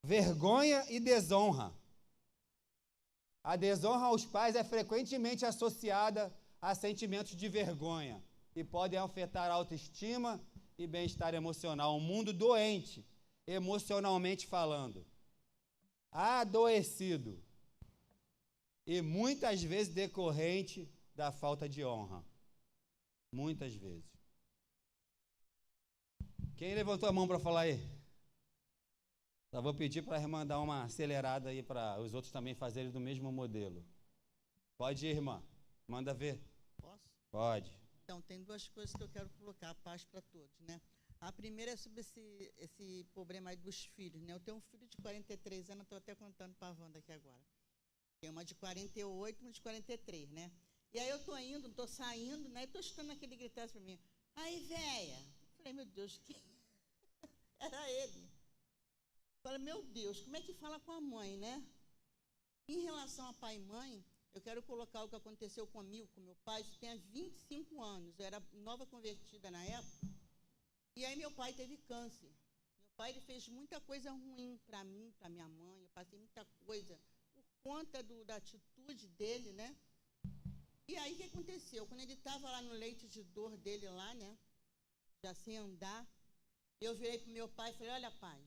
Vergonha e desonra. A desonra aos pais é frequentemente associada a sentimentos de vergonha e podem afetar a autoestima e bem-estar emocional. Um mundo doente, emocionalmente falando, adoecido e muitas vezes decorrente da falta de honra. Muitas vezes. Quem levantou a mão para falar aí? Só vou pedir para a irmã dar uma acelerada aí para os outros também fazerem do mesmo modelo. Pode ir, irmã. Manda ver. Posso? Pode. Então, tem duas coisas que eu quero colocar, a paz para todos, né? A primeira é sobre esse problema aí dos filhos, né? Eu tenho um filho de 43 anos, estou até contando para a Wanda aqui agora. Tem uma de 48 e uma de 43, né? E aí eu estou indo, estou saindo, né? E estou escutando aquele gritar para mim. Aí, véia. Eu falei, meu Deus, que... Era ele. Eu falei, meu Deus, como é que fala com a mãe, né? Em relação a pai e mãe, eu quero colocar o que aconteceu comigo, com meu pai. Isso tem há 25 anos. Eu era nova convertida na época. E aí meu pai teve câncer. Meu pai ele fez muita coisa ruim para mim, para minha mãe. Eu passei muita coisa por conta da atitude dele, né? E aí o que aconteceu? Quando ele estava lá no leito de dor dele lá, né? Já sem andar, eu virei para o meu pai e falei, olha pai,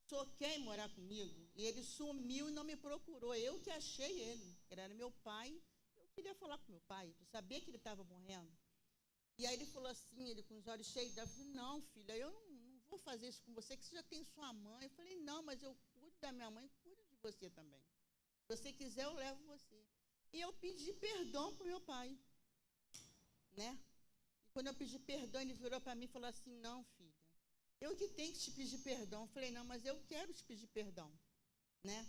o senhor quer ir morar comigo? E ele sumiu e não me procurou. Eu que achei ele. Ele era meu pai. Eu queria falar com meu pai. Eu sabia que ele estava morrendo. E aí ele falou assim, ele com os olhos cheios d'água, eu falei, não, filha, eu não vou fazer isso com você, que você já tem sua mãe. Eu falei, não, mas eu cuido da minha mãe, cuido de você também. Se você quiser, eu levo você. E eu pedi perdão para o meu pai, né? E quando eu pedi perdão, ele virou para mim e falou assim, não, filha, eu que tenho que te pedir perdão. Eu falei, não, mas eu quero te pedir perdão, né?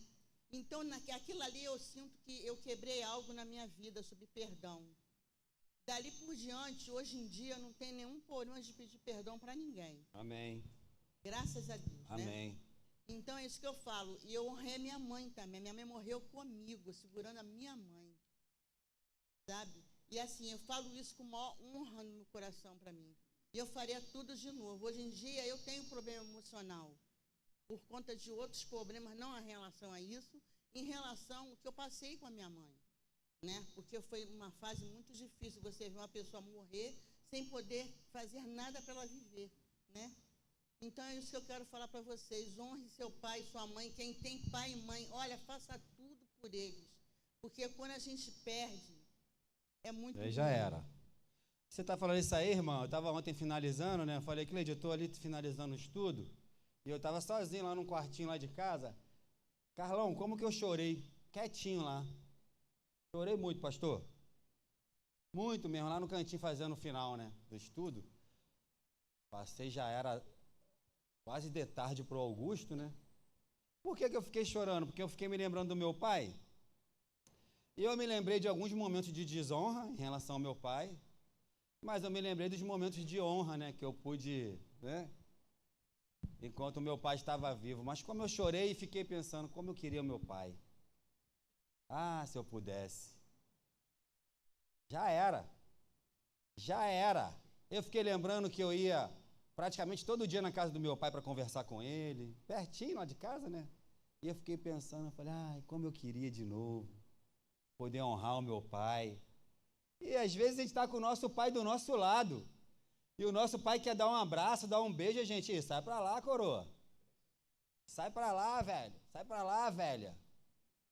Então, aquilo ali eu sinto que eu quebrei algo na minha vida sobre perdão. Dali por diante, hoje em dia, eu não tenho nenhum problema de pedir perdão para ninguém. Amém. Graças a Deus, Amém. né? Então, é isso que eu falo. E eu honrei a minha mãe também. Minha mãe morreu comigo, segurando a minha mãe. Sabe? E assim, eu falo isso com maior honra no meu coração para mim. E eu faria tudo de novo. Hoje em dia, eu tenho um problema emocional. Por conta de outros problemas, não em relação a isso, em relação ao que eu passei com a minha mãe. Né? Porque foi uma fase muito difícil você ver uma pessoa morrer sem poder fazer nada para ela viver, né? Então é isso que eu quero falar para vocês. Honre seu pai e sua mãe. Quem tem pai e mãe, olha, faça tudo por eles. Porque quando a gente perde, é muito Aí já era. Você está falando isso aí, irmão? Eu estava ontem finalizando, né? Eu falei que eu estou ali finalizando o estudo. E eu estava sozinho lá num quartinho lá de casa. Carlão, como que eu chorei? Quietinho lá. Chorei muito, pastor. Muito mesmo, lá no cantinho fazendo o final, né, do estudo. Passei, já era quase de tarde para o Augusto, né? Por que eu fiquei chorando? Porque eu fiquei me lembrando do meu pai. E eu me lembrei de alguns momentos de desonra em relação ao meu pai. Mas eu me lembrei dos momentos de honra, né, que eu pude, né? Enquanto o meu pai estava vivo. Mas como eu chorei e fiquei pensando, como eu queria o meu pai. Ah, se eu pudesse. Já era. Já era. Eu fiquei lembrando que eu ia praticamente todo dia na casa do meu pai para conversar com ele, pertinho lá de casa, né? E eu fiquei pensando, eu falei, ai, como eu queria de novo poder honrar o meu pai. E às vezes a gente está com o nosso pai do nosso lado. E o nosso pai quer dar um abraço, dar um beijo, a gente, sai para lá, coroa. Sai para lá, velho. Sai para lá, velha.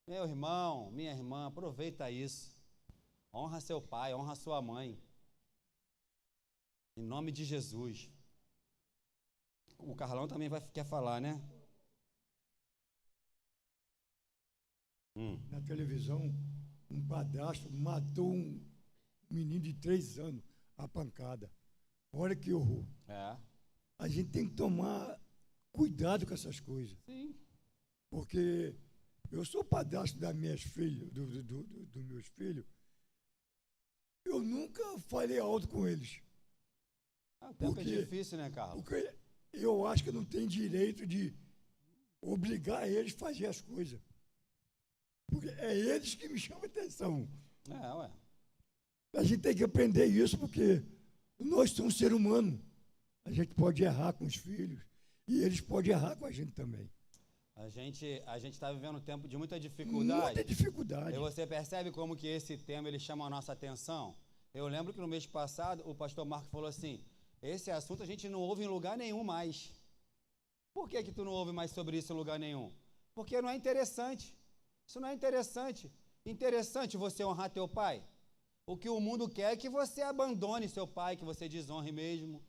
Meu irmão, minha irmã, aproveita isso. Honra seu pai, honra sua mãe. Em nome de Jesus. O Carlão também quer falar, né? Na televisão, um padrasto matou um menino de 3 anos a pancada. Olha que horror. É. A gente tem que tomar cuidado com essas coisas. Sim. Porque eu sou padrasto das minhas filhas, dos meus filhos. Eu nunca falei alto com eles. O tempo é difícil, né, Carlos? Porque eu acho que não tem direito de obrigar eles a fazer as coisas. Porque é eles que me chamam a atenção. Ué. A gente tem que aprender isso porque nós somos seres humanos. A gente pode errar com os filhos e eles podem errar com a gente também. A gente está vivendo um tempo de muita dificuldade. Muita dificuldade. E você percebe como que esse tema ele chama a nossa atenção? Eu lembro que no mês passado o pastor Marco falou assim, esse assunto a gente não ouve em lugar nenhum mais. Por que tu não ouve mais sobre isso em lugar nenhum? Porque não é interessante. Isso não é interessante. Interessante você honrar teu pai. O que o mundo quer é que você abandone seu pai, que você desonre mesmo,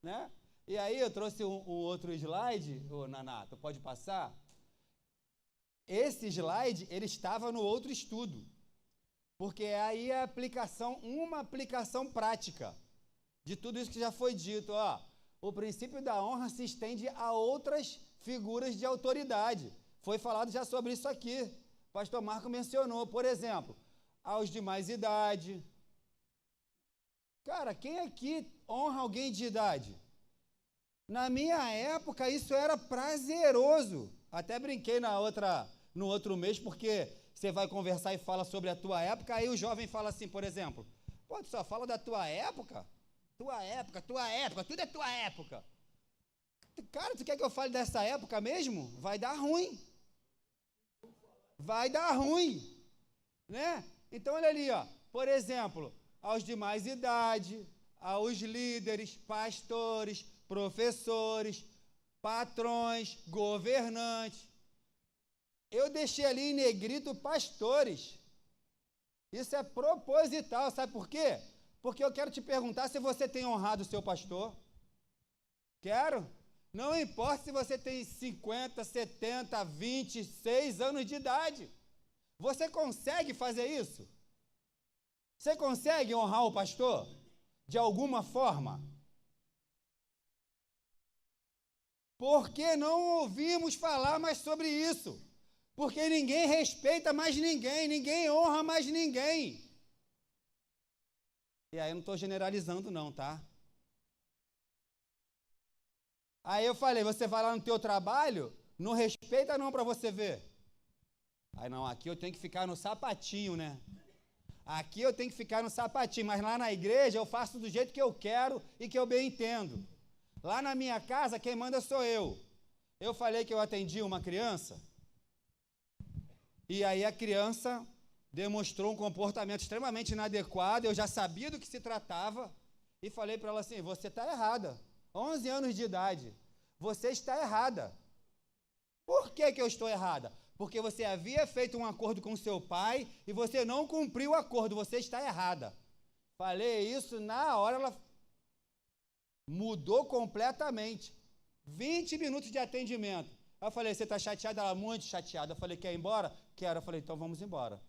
né? E aí eu trouxe um outro slide, Naná, tu pode passar? Esse slide, ele estava no outro estudo, porque aí é uma aplicação prática de tudo isso que já foi dito. Ó, o princípio da honra se estende a outras figuras de autoridade. Foi falado já sobre isso aqui. O pastor Marco mencionou, por exemplo, aos de mais idade. Cara, quem aqui honra alguém de idade? Na minha época, isso era prazeroso. Até brinquei no outro mês, porque você vai conversar e fala sobre a tua época, aí o jovem fala assim, por exemplo, pô, tu só fala da tua época? Tua época, tudo é tua época. Cara, tu quer que eu fale dessa época mesmo? Vai dar ruim. Vai dar ruim, né? Então, olha ali, ó, por exemplo, aos de mais idade, aos líderes, pastores, professores, patrões, governantes. Eu deixei ali em negrito pastores. Isso é proposital, sabe por quê? Porque eu quero te perguntar se você tem honrado o seu pastor. Quero. Não importa se você tem 50, 70, 26 anos de idade. Você consegue fazer isso? Você consegue honrar o pastor? De alguma forma? Por que não ouvimos falar mais sobre isso? Porque ninguém respeita mais ninguém, ninguém honra mais ninguém. E aí eu não estou generalizando não, tá? Aí eu falei, você vai lá no teu trabalho, não respeita não para você ver. Aí não, aqui eu tenho que ficar no sapatinho, né? Aqui eu tenho que ficar no sapatinho, mas lá na igreja eu faço do jeito que eu quero e que eu bem entendo. Lá na minha casa, quem manda sou eu. Eu falei que eu atendi uma criança, e aí a criança demonstrou um comportamento extremamente inadequado, eu já sabia do que se tratava, e falei para ela assim, você está errada. 11 anos de idade, você está errada. Por que eu estou errada? Porque você havia feito um acordo com seu pai e você não cumpriu o acordo, você está errada. Falei isso, na hora ela mudou completamente. 20 minutos de atendimento. Eu falei, você está chateada? Ela, muito chateada. Eu falei, quer ir embora? Quero. Eu falei, então vamos embora.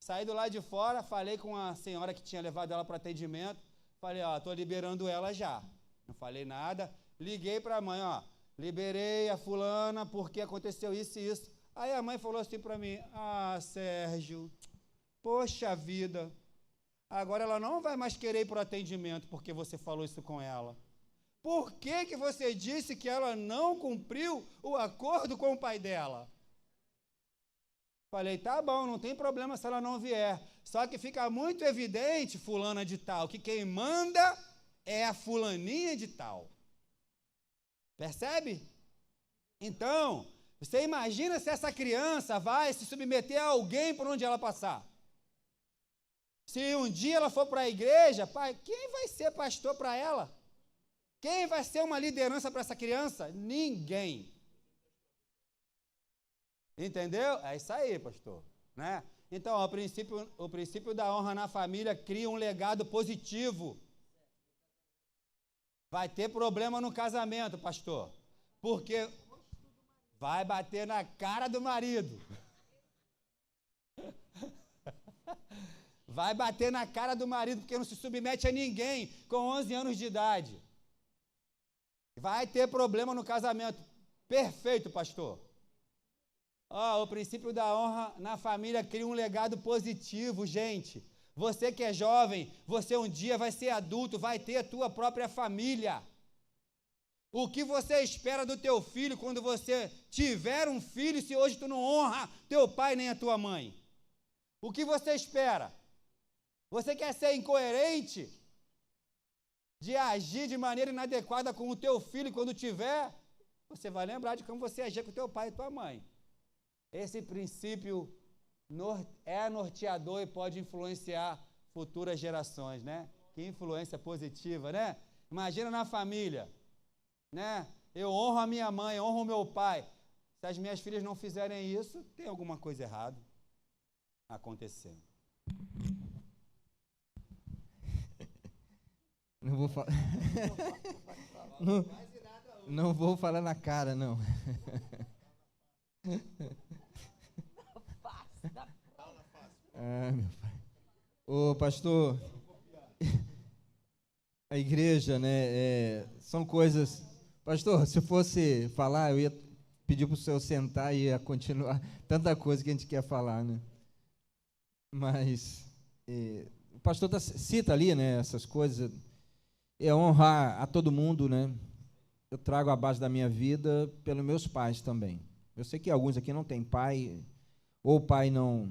Saí do lado de fora, falei com a senhora que tinha levado ela para atendimento. Falei, ó, estou liberando ela já. Não falei nada, liguei para a mãe, ó, liberei a fulana porque aconteceu isso e isso. Aí a mãe falou assim para mim, Sérgio, poxa vida, agora ela não vai mais querer ir para o atendimento porque você falou isso com ela. Por que você disse que ela não cumpriu o acordo com o pai dela? Falei, tá bom, não tem problema se ela não vier. Só que fica muito evidente, fulana de tal, que quem manda é a fulaninha de tal. Percebe? Então, você imagina se essa criança vai se submeter a alguém por onde ela passar. Se um dia ela for para a igreja, pai, quem vai ser pastor para ela? Quem vai ser uma liderança para essa criança? Ninguém. Entendeu? É isso aí, pastor, né? Então, o princípio da honra na família cria um legado positivo. Vai ter problema no casamento, pastor. Porque vai bater na cara do marido. Vai bater na cara do marido, porque não se submete a ninguém com 11 anos de idade. Vai ter problema no casamento. Perfeito, pastor. O princípio da honra na família cria um legado positivo, gente. Você que é jovem, você um dia vai ser adulto, vai ter a tua própria família. O que você espera do teu filho quando você tiver um filho, se hoje tu não honra teu pai nem a tua mãe? O que você espera? Você quer ser incoerente? De agir de maneira inadequada com o teu filho quando tiver? Você vai lembrar de como você agia com o teu pai e tua mãe. Esse princípio é norteador e pode influenciar futuras gerações, né? Que influência positiva, né? Imagina na família, né? Eu honro a minha mãe, honro o meu pai. Se as minhas filhas não fizerem isso, tem alguma coisa errada acontecendo. Não vou falar. Não vou falar na cara, não. Meu pai. Ô, pastor, a igreja, né, são coisas... Pastor, se eu fosse falar, eu ia pedir para o senhor sentar e ia continuar. Tanta coisa que a gente quer falar, né? Mas o pastor cita ali, né, essas coisas... É honrar a todo mundo, né? Eu trago a base da minha vida pelos meus pais também. Eu sei que alguns aqui não têm pai, ou pai não...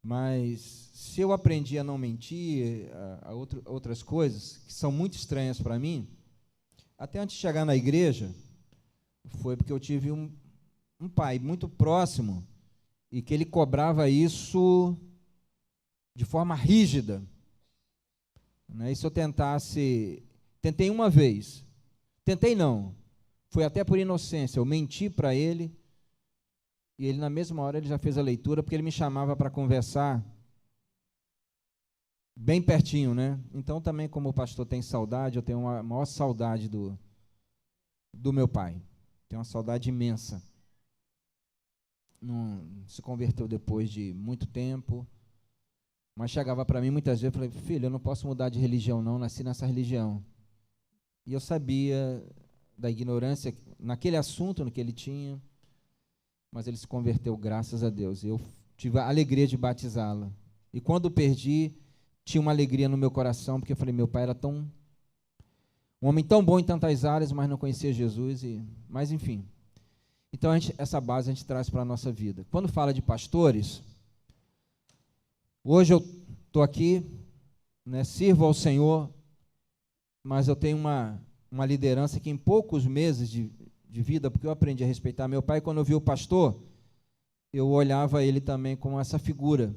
Mas se eu aprendi a não mentir, outras coisas que são muito estranhas para mim, até antes de chegar na igreja, foi porque eu tive um pai muito próximo e que ele cobrava isso de forma rígida. E se eu tentei uma vez, tentei não, foi até por inocência, eu menti para ele, e ele na mesma hora ele já fez a leitura, porque ele me chamava para conversar bem pertinho, né? Então também como o pastor tem saudade, eu tenho uma maior saudade do meu pai, tenho uma saudade imensa. Não se converteu depois de muito tempo, mas chegava para mim muitas vezes e falei, filho, eu não posso mudar de religião não, nasci nessa religião. E eu sabia da ignorância naquele assunto no que ele tinha, mas ele se converteu, graças a Deus. Eu tive a alegria de batizá-la. E quando perdi, tinha uma alegria no meu coração, porque eu falei, meu pai era um homem tão bom em tantas áreas, mas não conhecia Jesus. Mas, enfim. Então, essa base a gente traz para a nossa vida. Quando fala de pastores... Hoje eu estou aqui, né, sirvo ao Senhor, mas eu tenho uma liderança que em poucos meses de vida, porque eu aprendi a respeitar meu pai, quando eu vi o pastor, eu olhava ele também como essa figura.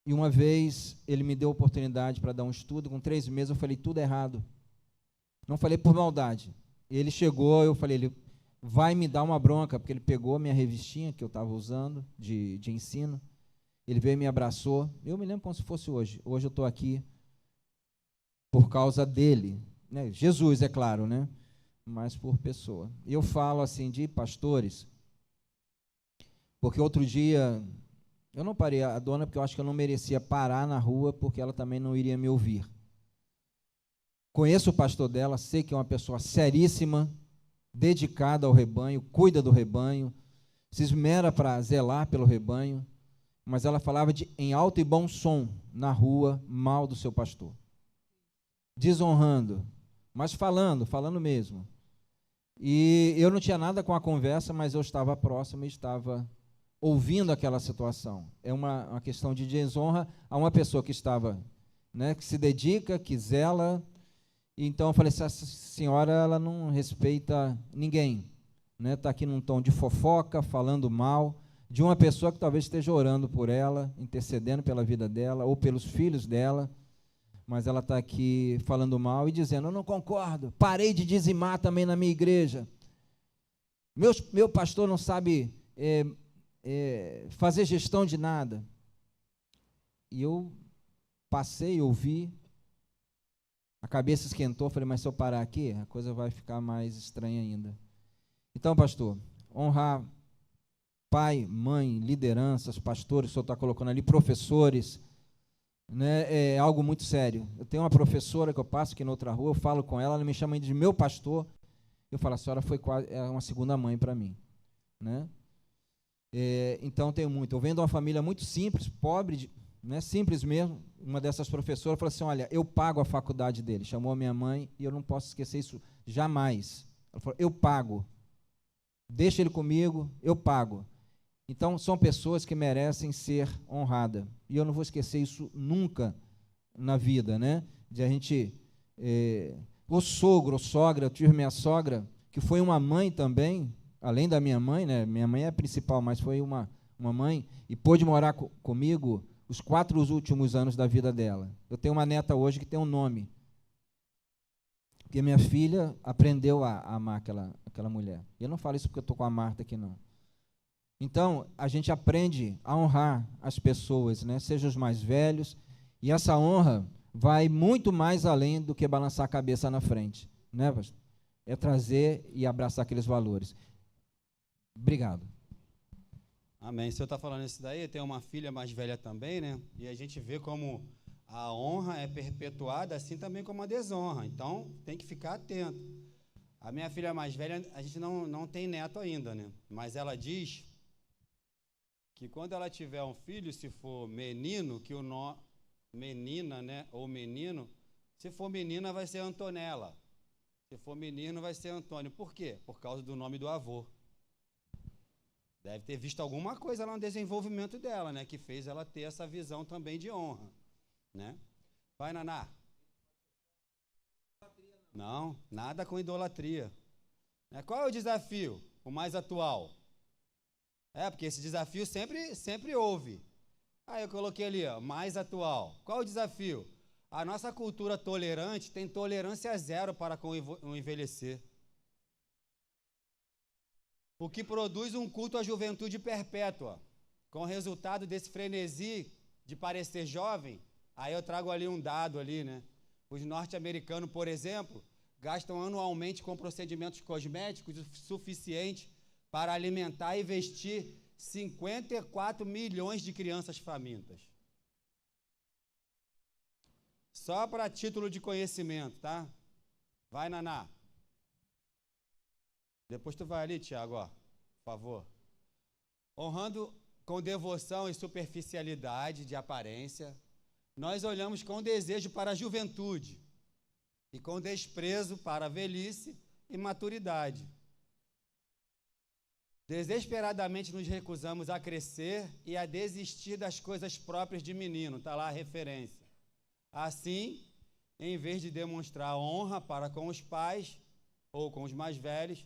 E uma vez ele me deu a oportunidade para dar um estudo, com 3 meses eu falei tudo errado. Não falei por maldade. Ele chegou, eu falei, ele vai me dar uma bronca, porque ele pegou a minha revistinha que eu estava usando de ensino, ele veio e me abraçou. Eu me lembro como se fosse hoje. Hoje eu estou aqui por causa dele, né? Jesus, é claro, né? Mas por pessoa. E eu falo assim de pastores, porque outro dia eu não parei a dona, porque eu acho que eu não merecia parar na rua, porque ela também não iria me ouvir. Conheço o pastor dela, sei que é uma pessoa seríssima, dedicada ao rebanho, cuida do rebanho, se esmera para zelar pelo rebanho, mas ela falava em alto e bom som na rua mal do seu pastor, desonrando, mas falando mesmo. E eu não tinha nada com a conversa, mas eu estava próximo e estava ouvindo aquela situação. É uma questão de desonra a uma pessoa que estava, né, que se dedica, que zela. Então eu falei, essa senhora ela não respeita ninguém, né? Está aqui num tom de fofoca, falando mal de uma pessoa que talvez esteja orando por ela, intercedendo pela vida dela ou pelos filhos dela, mas ela está aqui falando mal e dizendo, eu não concordo, parei de dizimar também na minha igreja, meu pastor não sabe fazer gestão de nada. E eu passei, ouvi, cabeça esquentou, falei, mas se eu parar aqui, a coisa vai ficar mais estranha ainda. Então, pastor, honrar pai, mãe, lideranças, pastores, o senhor está colocando ali, professores, né, é algo muito sério. Eu tenho uma professora que eu passo aqui na outra rua, eu falo com ela, ela me chama de meu pastor, eu falo, a senhora foi quase, é uma segunda mãe para mim, né? Então, tenho muito. Eu venho de uma família muito simples, pobre, né, simples mesmo. Uma dessas professoras falou assim, olha, eu pago a faculdade dele. Chamou a minha mãe e eu não posso esquecer isso jamais. Ela falou, eu pago. Deixa ele comigo, eu pago. Então, são pessoas que merecem ser honradas. E eu não vou esquecer isso nunca na vida, né? De a gente... o sogro, ou sogra, eu tive minha sogra, que foi uma mãe também, além da minha mãe, né? Minha mãe é a principal, mas foi uma mãe, e pôde morar comigo os 4 últimos anos da vida dela. Eu tenho uma neta hoje que tem um nome, porque minha filha aprendeu a amar aquela mulher. E eu não falo isso porque eu estou com a Marta aqui, não. Então, a gente aprende a honrar as pessoas, né? Sejam os mais velhos, e essa honra vai muito mais além do que balançar a cabeça na frente, né, pastor? É trazer e abraçar aqueles valores. Obrigado. Amém. O senhor está falando isso daí, tem uma filha mais velha também, né? E a gente vê como a honra é perpetuada, assim também como a desonra. Então, tem que ficar atento. A minha filha mais velha, a gente não tem neto ainda, né? Mas ela diz que quando ela tiver um filho, se for menino, que o nome... menina, né? Ou menino, se for menina vai ser Antonella. Se for menino vai ser Antônio. Por quê? Por causa do nome do avô. Deve ter visto alguma coisa lá no desenvolvimento dela, né? Que fez ela ter essa visão também de honra, né? Vai, Naná. Não, nada com idolatria. Qual é o desafio? O mais atual? Porque esse desafio sempre houve. Aí eu coloquei ali, ó, mais atual. Qual o desafio? A nossa cultura tolerante tem tolerância zero para com o envelhecer. O que produz um culto à juventude perpétua. Com o resultado desse frenesi de parecer jovem, aí eu trago ali um dado ali, né? Os norte-americanos, por exemplo, gastam anualmente com procedimentos cosméticos o suficiente para alimentar e vestir 54 milhões de crianças famintas. Só para título de conhecimento, tá? Vai, Naná. Depois tu vai ali, Tiago, ó, por favor. Honrando com devoção e superficialidade de aparência, nós olhamos com desejo para a juventude e com desprezo para a velhice e maturidade. Desesperadamente nos recusamos a crescer e a desistir das coisas próprias de menino, está lá a referência. Assim, em vez de demonstrar honra para com os pais ou com os mais velhos,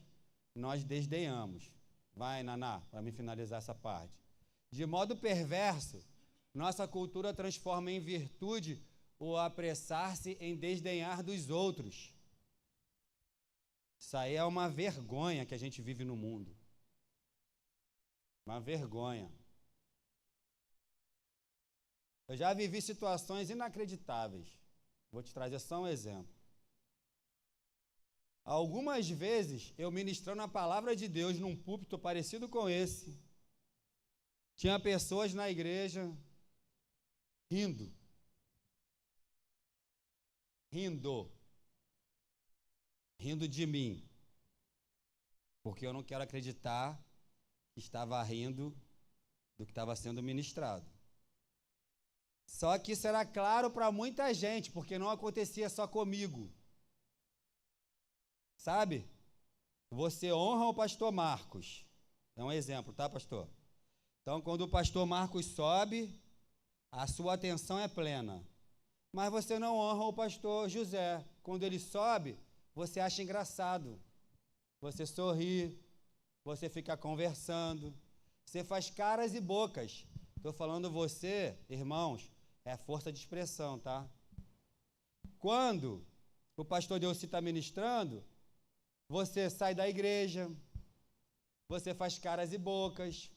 nós desdenhamos. Vai, Naná, para me finalizar essa parte. De modo perverso, nossa cultura transforma em virtude o apressar-se em desdenhar dos outros. Isso aí é uma vergonha que a gente vive no mundo. Uma vergonha. Eu já vivi situações inacreditáveis. Vou te trazer só um exemplo. Algumas vezes, eu ministrando a palavra de Deus num púlpito parecido com esse, tinha pessoas na igreja rindo. Rindo de mim. Porque eu não quero acreditar que estava rindo do que estava sendo ministrado. Só que isso era claro para muita gente, porque não acontecia só comigo. Sabe? Você honra o pastor Marcos. É um exemplo, tá, pastor? Então, quando o pastor Marcos sobe, a sua atenção é plena. Mas você não honra o pastor José. Quando ele sobe, você acha engraçado. Você sorri, você fica conversando, você faz caras e bocas. Estou falando você, irmãos, é força de expressão, tá? Quando o pastor Delci está ministrando, você sai da igreja, você faz caras e bocas.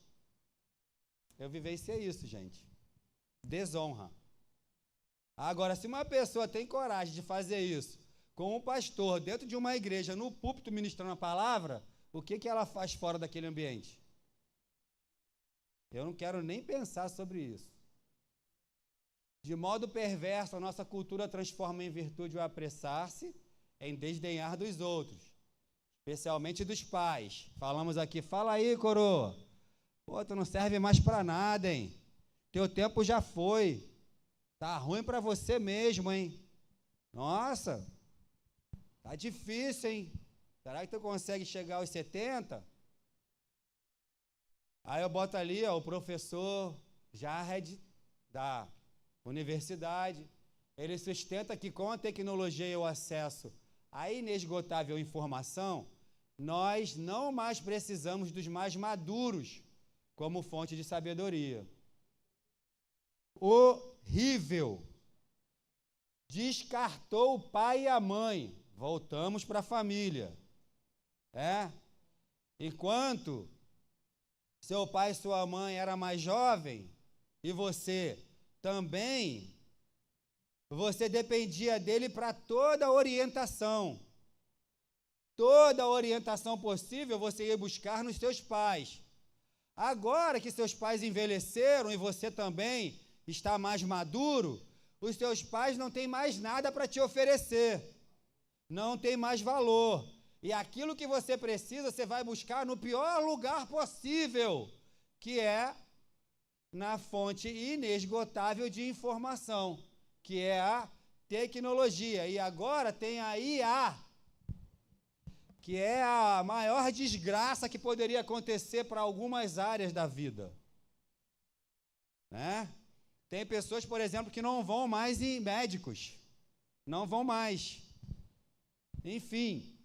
Eu vivenciei isso, gente. Desonra. Agora, se uma pessoa tem coragem de fazer isso com um pastor dentro de uma igreja, no púlpito, ministrando a palavra, o que ela faz fora daquele ambiente? Eu não quero nem pensar sobre isso. De modo perverso, a nossa cultura transforma em virtude o apressar-se em desdenhar dos outros, especialmente dos pais. Falamos aqui, fala aí, coroa. Pô, tu não serve mais para nada, hein? Teu tempo já foi. Tá ruim para você mesmo, hein? Nossa, tá difícil, hein? Será que tu consegue chegar aos 70? Aí eu boto ali, ó, o professor Jared da universidade. Ele sustenta que com a tecnologia e o acesso à inesgotável informação, nós não mais precisamos dos mais maduros como fonte de sabedoria. Horrível. Descartou o pai e a mãe. Voltamos para a família. Enquanto seu pai e sua mãe eram mais jovens, e você também, você dependia dele para toda a orientação. Toda a orientação possível você ia buscar nos seus pais. Agora que seus pais envelheceram e você também está mais maduro, os seus pais não têm mais nada para te oferecer. Não tem mais valor. E aquilo que você precisa, você vai buscar no pior lugar possível, que é na fonte inesgotável de informação, que é a tecnologia. E agora tem a IA, que é a maior desgraça que poderia acontecer para algumas áreas da vida. Tem pessoas, por exemplo, que não vão mais em médicos. Não vão mais. Enfim,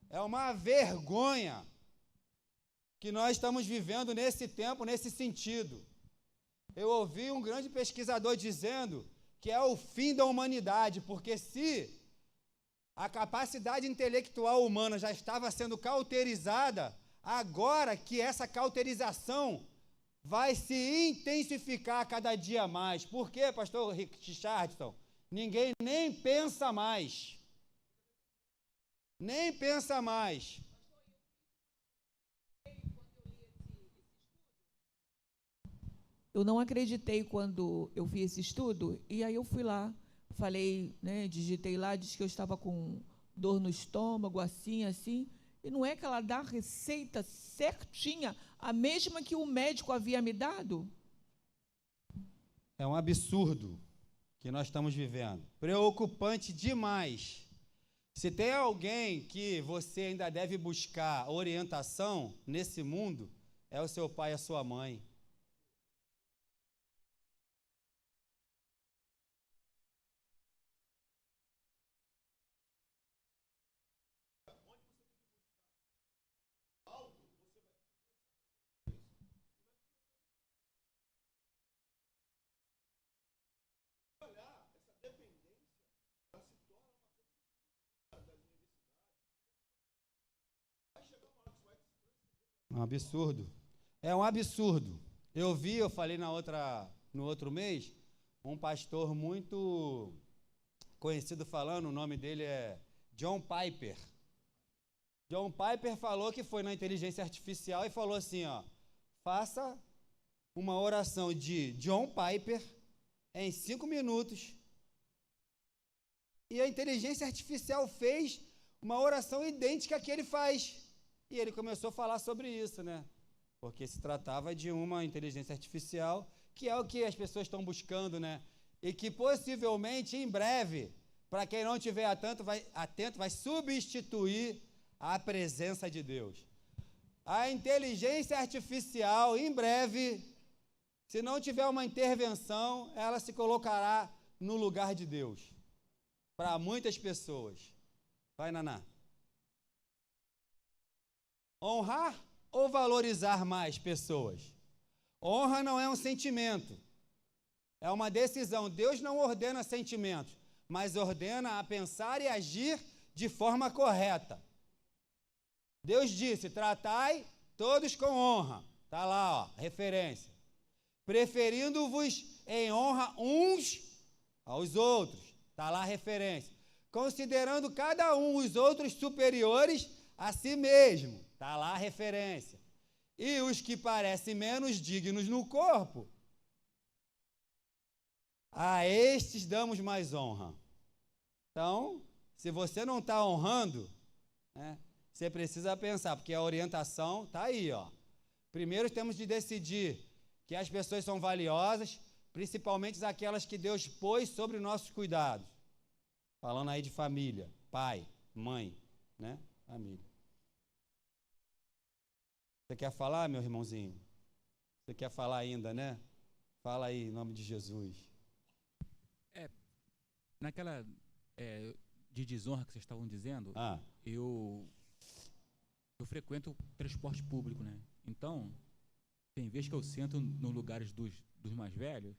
é uma vergonha que nós estamos vivendo nesse tempo, nesse sentido. Eu ouvi um grande pesquisador dizendo que é o fim da humanidade, porque se a capacidade intelectual humana já estava sendo cauterizada, agora que essa cauterização vai se intensificar cada dia mais. Por quê, pastor Richardson? Ninguém nem pensa mais. Nem pensa mais. Eu não acreditei quando eu vi esse estudo, e aí eu fui lá, falei, digitei lá, disse que eu estava com dor no estômago, assim, e não é que ela dá a receita certinha, a mesma que o médico havia me dado? É um absurdo que nós estamos vivendo. Preocupante demais. Se tem alguém que você ainda deve buscar orientação nesse mundo, é o seu pai e a sua mãe. Um absurdo. É um absurdo. Eu falei no outro mês, um pastor muito conhecido falando, o nome dele é John Piper. John Piper falou que foi na inteligência artificial e falou assim, faça uma oração de John Piper em 5 minutos. E a inteligência artificial fez uma oração idêntica à que ele faz. E ele começou a falar sobre isso, Porque se tratava de uma inteligência artificial, que é o que as pessoas estão buscando, E que possivelmente, em breve, para quem não estiver atento, vai substituir a presença de Deus. A inteligência artificial, em breve, se não tiver uma intervenção, ela se colocará no lugar de Deus. Para muitas pessoas. Vai, Naná. Honrar ou valorizar mais pessoas? Honra não é um sentimento, é uma decisão. Deus não ordena sentimentos, mas ordena a pensar e agir de forma correta. Deus disse, tratai todos com honra. Está lá, referência. preferindo-vos em honra uns aos outros. Está lá a referência. Considerando cada um os outros superiores a si mesmo. Está lá a referência. E os que parecem menos dignos no corpo, a estes damos mais honra. Então, se você não está honrando, né, você precisa pensar, porque a orientação está aí, ó. Primeiro temos de decidir que as pessoas são valiosas, principalmente aquelas que Deus pôs sobre nossos cuidados. Falando aí de família, pai, mãe, né? Família. Você quer falar, meu irmãozinho? Você quer falar ainda, né? Fala aí, em nome de Jesus. Naquela de desonra que vocês estavam dizendo, eu frequento transporte público, né? Então, tem vezes que eu sento nos lugares dos mais velhos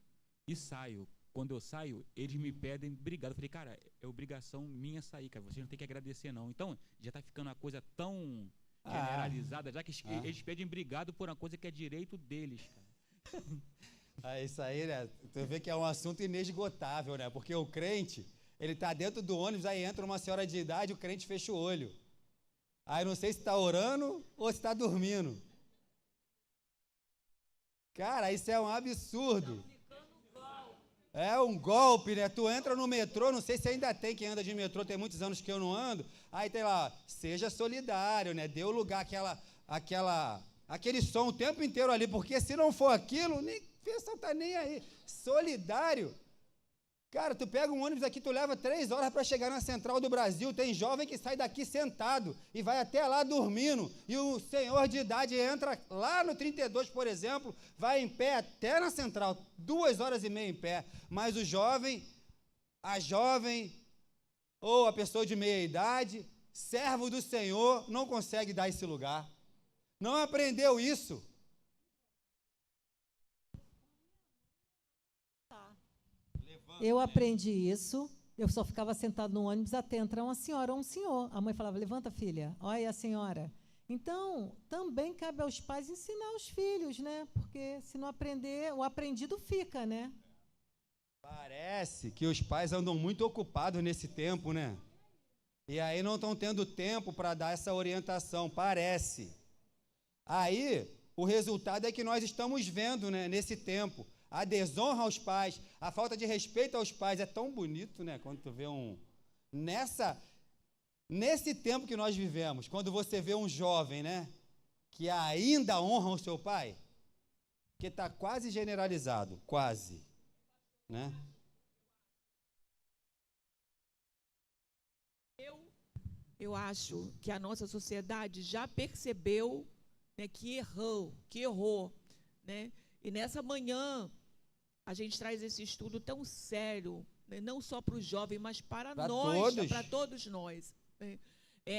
e saio. Quando eu saio, eles me pedem obrigado. Eu falei, cara, é obrigação minha sair, cara. Vocês não tem que agradecer, não. Então, já está ficando uma coisa tão generalizada, já que eles pedem obrigado por uma coisa que é direito deles, cara. Isso aí, né? Tu vê que é um assunto inesgotável, né? Porque o crente, ele tá dentro do ônibus, aí entra uma senhora de idade, o crente fecha o olho. Aí não sei se está orando ou se está dormindo. Cara, isso é um absurdo. É um golpe, né? Tu entra no metrô, não sei se ainda tem quem anda de metrô, tem muitos anos que eu não ando. Aí tem lá, seja solidário, né? Dê o lugar, aquele som o tempo inteiro ali, porque se não for aquilo, nem pessoal tá nem aí. Solidário. Cara, tu pega um ônibus aqui, tu leva 3 horas para chegar na Central do Brasil, tem jovem que sai daqui sentado e vai até lá dormindo, e o senhor de idade entra lá no 32, por exemplo, vai em pé até na Central, 2 horas e meia em pé, mas o jovem, a jovem, ou a pessoa de meia idade, servo do Senhor, não consegue dar esse lugar, não aprendeu isso. Eu aprendi isso, eu só ficava sentado no ônibus até entrar uma senhora ou um senhor. A mãe falava, levanta, filha, olha a senhora. Então, também cabe aos pais ensinar os filhos, né? Porque se não aprender, o aprendido fica, né? Parece que os pais andam muito ocupados nesse tempo, né? E aí não estão tendo tempo para dar essa orientação, parece. Aí, o resultado é que nós estamos vendo, né, nesse tempo. A desonra aos pais, a falta de respeito aos pais, é tão bonito, né? Quando tu vê nesse tempo que nós vivemos, quando você vê um jovem, né? Que ainda honra o seu pai, que está quase generalizado, quase, né? Eu acho que a nossa sociedade já percebeu, né, que errou, né? E nessa manhã, a gente traz esse estudo tão sério, né, não só para os jovens, mas para nós, para todos nós. Né?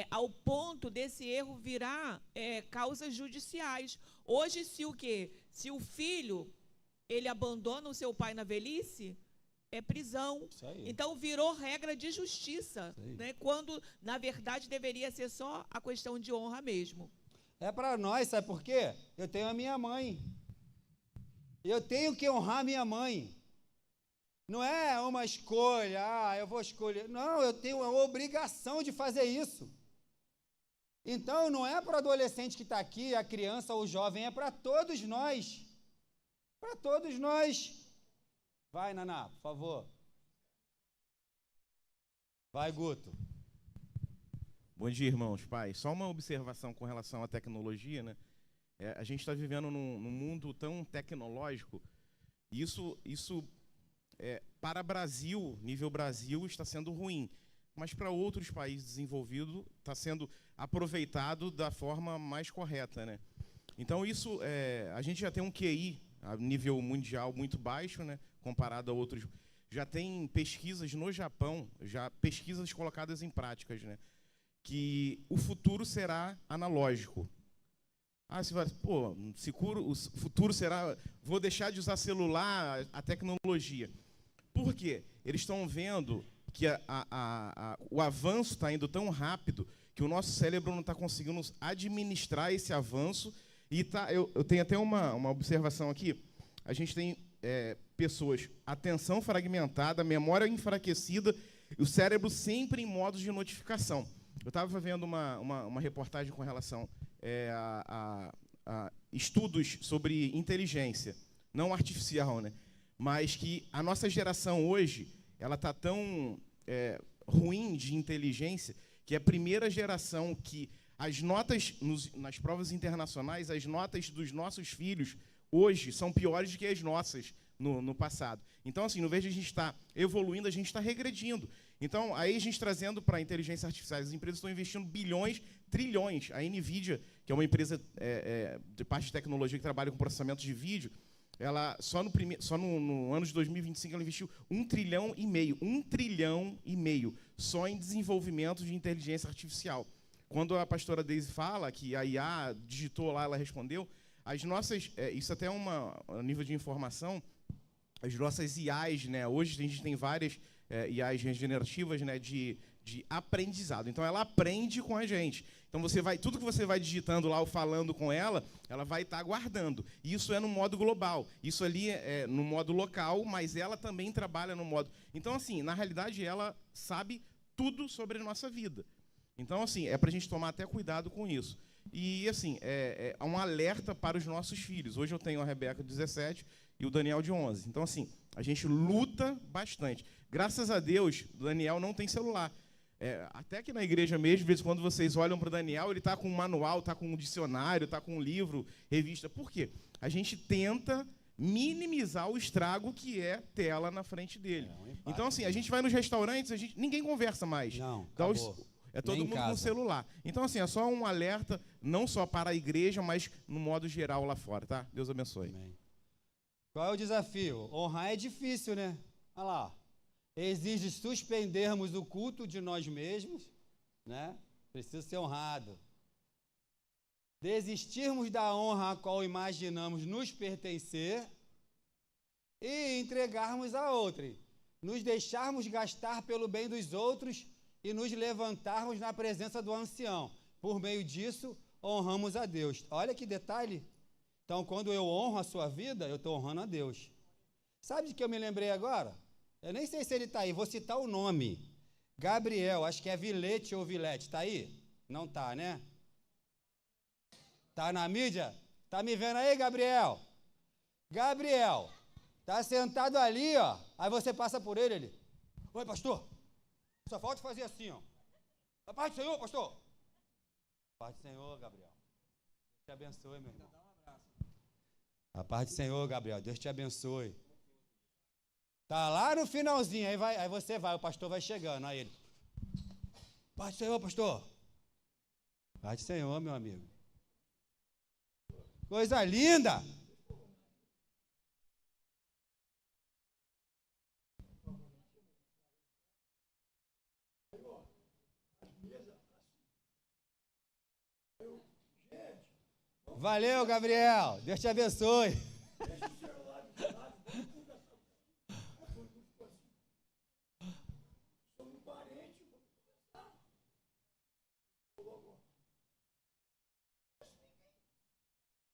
Ao ponto desse erro virar causas judiciais. Hoje, se o filho ele abandona o seu pai na velhice, é prisão. Então, virou regra de justiça, né, quando, na verdade, deveria ser só a questão de honra mesmo. É para nós, sabe por quê? Eu tenho a minha mãe. Eu tenho que honrar minha mãe. Não é uma escolha, eu vou escolher. Não, eu tenho a obrigação de fazer isso. Então, não é para o adolescente que está aqui, a criança ou o jovem, é para todos nós. Para todos nós. Vai, Naná, por favor. Vai, Guto. Bom dia, irmãos, pais. Só uma observação com relação à tecnologia, né? A gente está vivendo num mundo tão tecnológico, e isso para Brasil, nível Brasil, está sendo ruim, mas para outros países desenvolvidos está sendo aproveitado da forma mais correta, né? Então, a gente já tem um QI a nível mundial muito baixo, né, comparado a outros. Já tem pesquisas no Japão, pesquisas colocadas em práticas, né, que o futuro será analógico. Você vai, o futuro será, vou deixar de usar celular, a tecnologia. Por quê? Eles estão vendo que o avanço está indo tão rápido que o nosso cérebro não está conseguindo administrar esse avanço. E eu tenho até uma observação aqui. a gente tem pessoas, atenção fragmentada, memória enfraquecida, e o cérebro sempre em modos de notificação. Eu estava vendo uma reportagem com relação a estudos sobre inteligência, não artificial, né? Mas que a nossa geração hoje ela está tão ruim de inteligência que é a primeira geração que as notas nas provas internacionais, as notas dos nossos filhos hoje são piores do que as nossas no passado. Então, assim, no vez de a gente estar evoluindo, a gente está regredindo. Então, aí a gente trazendo para a inteligência artificial, as empresas estão investindo bilhões, trilhões. A NVIDIA, que é uma empresa de parte de tecnologia que trabalha com processamento de vídeo, ela só no ano de 2025 ela investiu 1,5 trilhão só em desenvolvimento de inteligência artificial. Quando a pastora Deise fala que a IA digitou lá, ela respondeu, as nossas, isso até é um nível de informação, as nossas IAs, né, hoje a gente tem várias IAs regenerativas, né, de aprendizado. Então, ela aprende com a gente. Então, tudo que você vai digitando lá ou falando com ela, ela vai estar guardando. Isso é no modo global. Isso ali é no modo local, mas ela também trabalha no modo... Então, assim, na realidade, ela sabe tudo sobre a nossa vida. Então, assim, é para a gente tomar até cuidado com isso. E, assim, é um alerta para os nossos filhos. Hoje eu tenho a Rebeca, de 17, e o Daniel, de 11. Então, assim, a gente luta bastante. Graças a Deus, o Daniel não tem celular. Até que na igreja mesmo, de vez em quando vocês olham para o Daniel, ele está com um manual, está com um dicionário, está com um livro, revista. Por quê? A gente tenta minimizar o estrago que é tela na frente dele. Então, assim, a gente vai nos restaurantes, ninguém conversa mais. Não, é todo mundo com celular. Então, assim, é só um alerta, não só para a igreja, mas no modo geral lá fora, tá? Deus abençoe. Amém. Qual é o desafio? Honrar é difícil, né? Olha lá. Exige suspendermos o culto de nós mesmos, né? Precisa ser honrado. Desistirmos da honra a qual imaginamos nos pertencer e entregarmos a outrem. Nos deixarmos gastar pelo bem dos outros e nos levantarmos na presença do ancião. Por meio disso, honramos a Deus. Olha que detalhe. Então, quando eu honro a sua vida, eu estou honrando a Deus. Sabe de que eu me lembrei agora? Eu nem sei se ele está aí, vou citar o nome. Gabriel, acho que é Vilete ou Vilete. Está aí? Não está, né? Está na mídia? Está me vendo aí, Gabriel? Gabriel, está sentado ali, ó. Aí você passa por ele. Oi, pastor. Só falta fazer assim, ó. A paz do Senhor, pastor. A paz do Senhor, Gabriel. Deus te abençoe, meu irmão. A paz do Senhor, Gabriel. Deus te abençoe. Tá lá no finalzinho, aí você vai, o pastor vai chegando, aí ele. Paz do Senhor, pastor. Paz do Senhor, meu amigo. Coisa linda. Valeu, Gabriel. Deus te abençoe.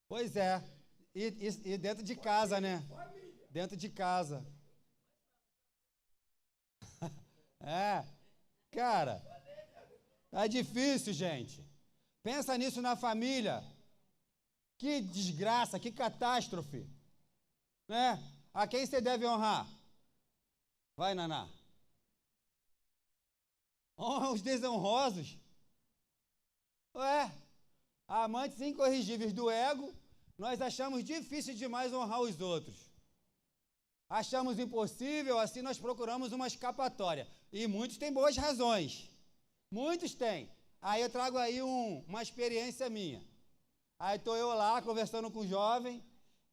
Pois é. E dentro de casa, né? Dentro de casa. Cara, é difícil, gente. Pensa nisso na família. Que desgraça, que catástrofe. Né? A quem você deve honrar? Vai, Naná. Honra os desonrosos. Amantes incorrigíveis do ego, nós achamos difícil demais honrar os outros. Achamos impossível, assim nós procuramos uma escapatória. E muitos têm boas razões. Muitos têm. Aí eu trago aí uma experiência minha. Aí estou eu lá conversando com o jovem,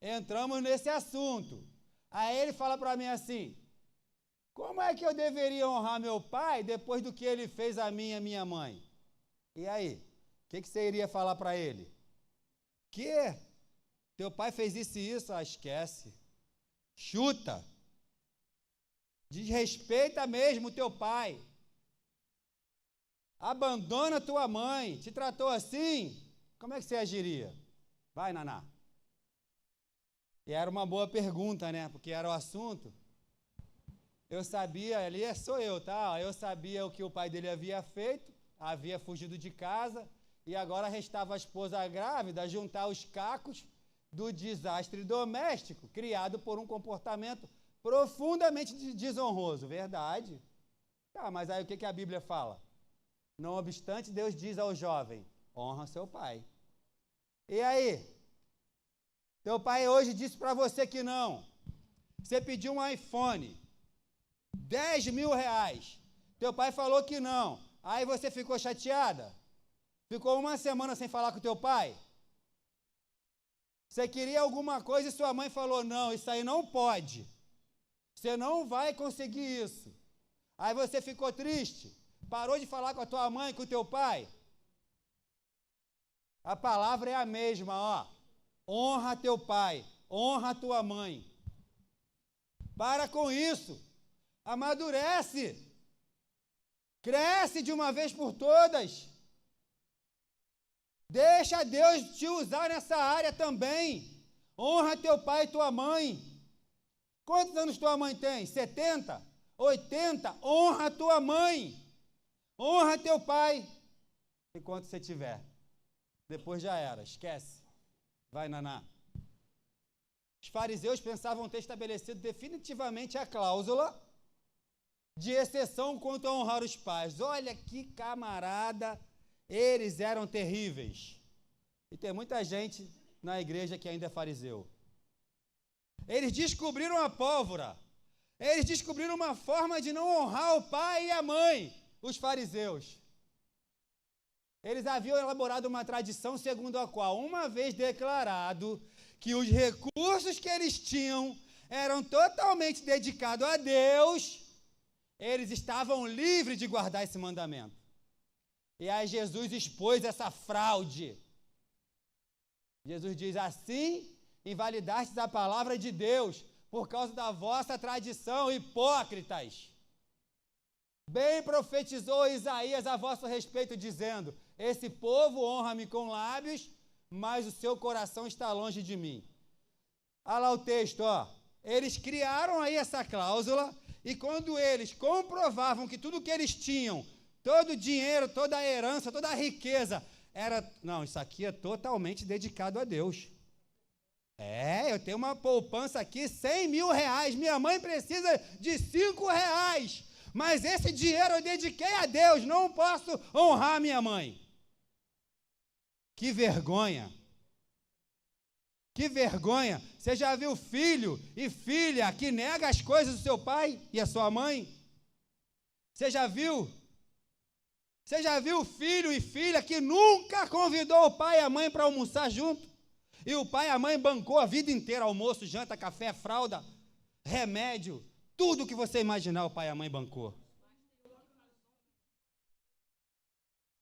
entramos nesse assunto. Aí ele fala para mim assim, como é que eu deveria honrar meu pai depois do que ele fez a mim e a minha mãe? E aí? O que você iria falar para ele? Que? Teu pai fez isso e isso? Esquece. Chuta. Desrespeita mesmo o teu pai. Abandona tua mãe. Te tratou assim? Como é que você agiria? Vai, Naná. E era uma boa pergunta, né? Porque era o assunto. Eu sabia, ali sou eu, tá? Eu sabia o que o pai dele havia feito, havia fugido de casa, e agora restava a esposa grávida juntar os cacos do desastre doméstico, criado por um comportamento profundamente desonroso. Verdade. Tá, mas aí o que a Bíblia fala? Não obstante, Deus diz ao jovem, honra seu pai. E aí? Teu pai hoje disse para você que não. Você pediu um iPhone, 10 mil reais. Teu pai falou que não. Aí você ficou chateada? Ficou uma semana sem falar com teu pai? Você queria alguma coisa e sua mãe falou, não, isso aí não pode. Você não vai conseguir isso. Aí você ficou triste? Parou de falar com a tua mãe, com o teu pai? A palavra é a mesma, ó. Honra teu pai, honra tua mãe. Para com isso. Amadurece. Cresce de uma vez por todas. Deixa Deus te usar nessa área também. Honra teu pai e tua mãe. Quantos anos tua mãe tem? 70? 80? Honra tua mãe. Honra teu pai. Enquanto você tiver. Depois já era, esquece. Vai, Naná. Os fariseus pensavam ter estabelecido definitivamente a cláusula de exceção quanto a honrar os pais. Olha que camarada, eles eram terríveis. E tem muita gente na igreja que ainda é fariseu. Eles descobriram a pólvora. Eles descobriram uma forma de não honrar o pai e a mãe, os fariseus. Eles haviam elaborado uma tradição segundo a qual, uma vez declarado que os recursos que eles tinham eram totalmente dedicados a Deus, eles estavam livres de guardar esse mandamento. E aí Jesus expôs essa fraude. Jesus diz assim, invalidastes a palavra de Deus por causa da vossa tradição, hipócritas. Bem profetizou Isaías a vosso respeito, dizendo, esse povo honra-me com lábios, mas o seu coração está longe de mim. Olha lá o texto, ó. Eles criaram aí essa cláusula, e quando eles comprovavam que tudo que eles tinham, todo o dinheiro, toda a herança, toda a riqueza, era... Não, isso aqui é totalmente dedicado a Deus. Eu tenho uma poupança aqui, 100 mil reais, minha mãe precisa de 5 reais, mas esse dinheiro eu dediquei a Deus, não posso honrar minha mãe. Que vergonha! Que vergonha! Você já viu filho e filha que nega as coisas do seu pai e a sua mãe? Você já viu? Você já viu filho e filha que nunca convidou o pai e a mãe para almoçar junto? E o pai e a mãe bancou a vida inteira, almoço, janta, café, fralda, remédio, tudo que você imaginar o pai e a mãe bancou.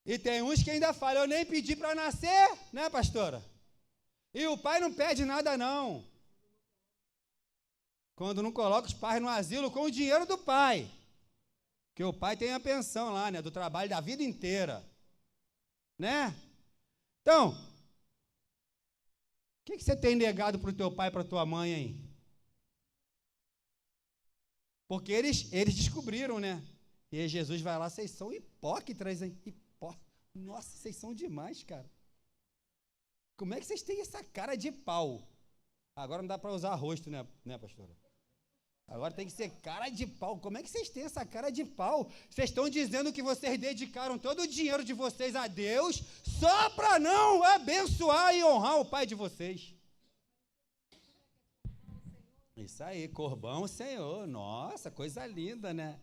E tem uns que ainda falam, eu nem pedi para nascer, né, pastora? E o pai não pede nada, não. Quando não coloca os pais no asilo com o dinheiro do pai. Porque o pai tem a pensão lá, né, do trabalho da vida inteira. Né? Então, o que você tem negado para o teu pai e para a tua mãe, hein? Porque eles descobriram, né? E aí Jesus vai lá, vocês são hipócritas, hein? Nossa, vocês são demais, cara. Como é que vocês têm essa cara de pau? Agora não dá para usar rosto, né, pastora? Agora tem que ser cara de pau. Como é que vocês têm essa cara de pau? Vocês estão dizendo que vocês dedicaram todo o dinheiro de vocês a Deus só para não abençoar e honrar o pai de vocês. Isso aí, corbão, Senhor. Nossa, coisa linda, né?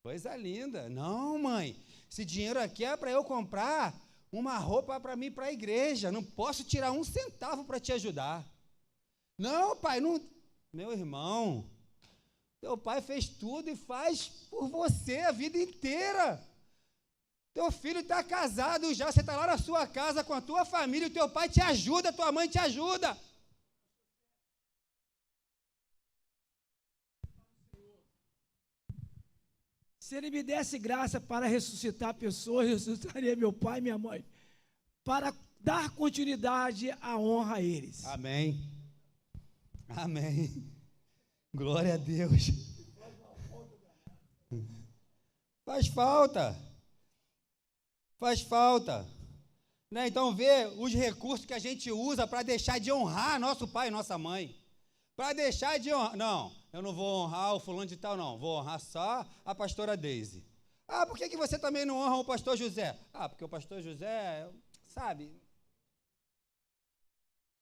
Coisa linda. Não, mãe, esse dinheiro aqui é para eu comprar uma roupa para mim para a igreja. Não posso tirar um centavo para te ajudar. Não, pai, não. Meu irmão, teu pai fez tudo e faz por você a vida inteira. Teu filho está casado já, você está lá na sua casa com a tua família, o teu pai te ajuda, tua mãe te ajuda. Se ele me desse graça para ressuscitar pessoas, eu ressuscitaria meu pai e minha mãe, para dar continuidade à honra a eles. Amém. Amém. Glória a Deus. Faz falta. Faz falta. Né? Então, vê os recursos que a gente usa para deixar de honrar nosso pai e nossa mãe. Para deixar de honrar. Não, eu não vou honrar o fulano de tal, não. Vou honrar só a pastora Deise. Ah, por que você também não honra o pastor José? Ah, porque o pastor José, sabe?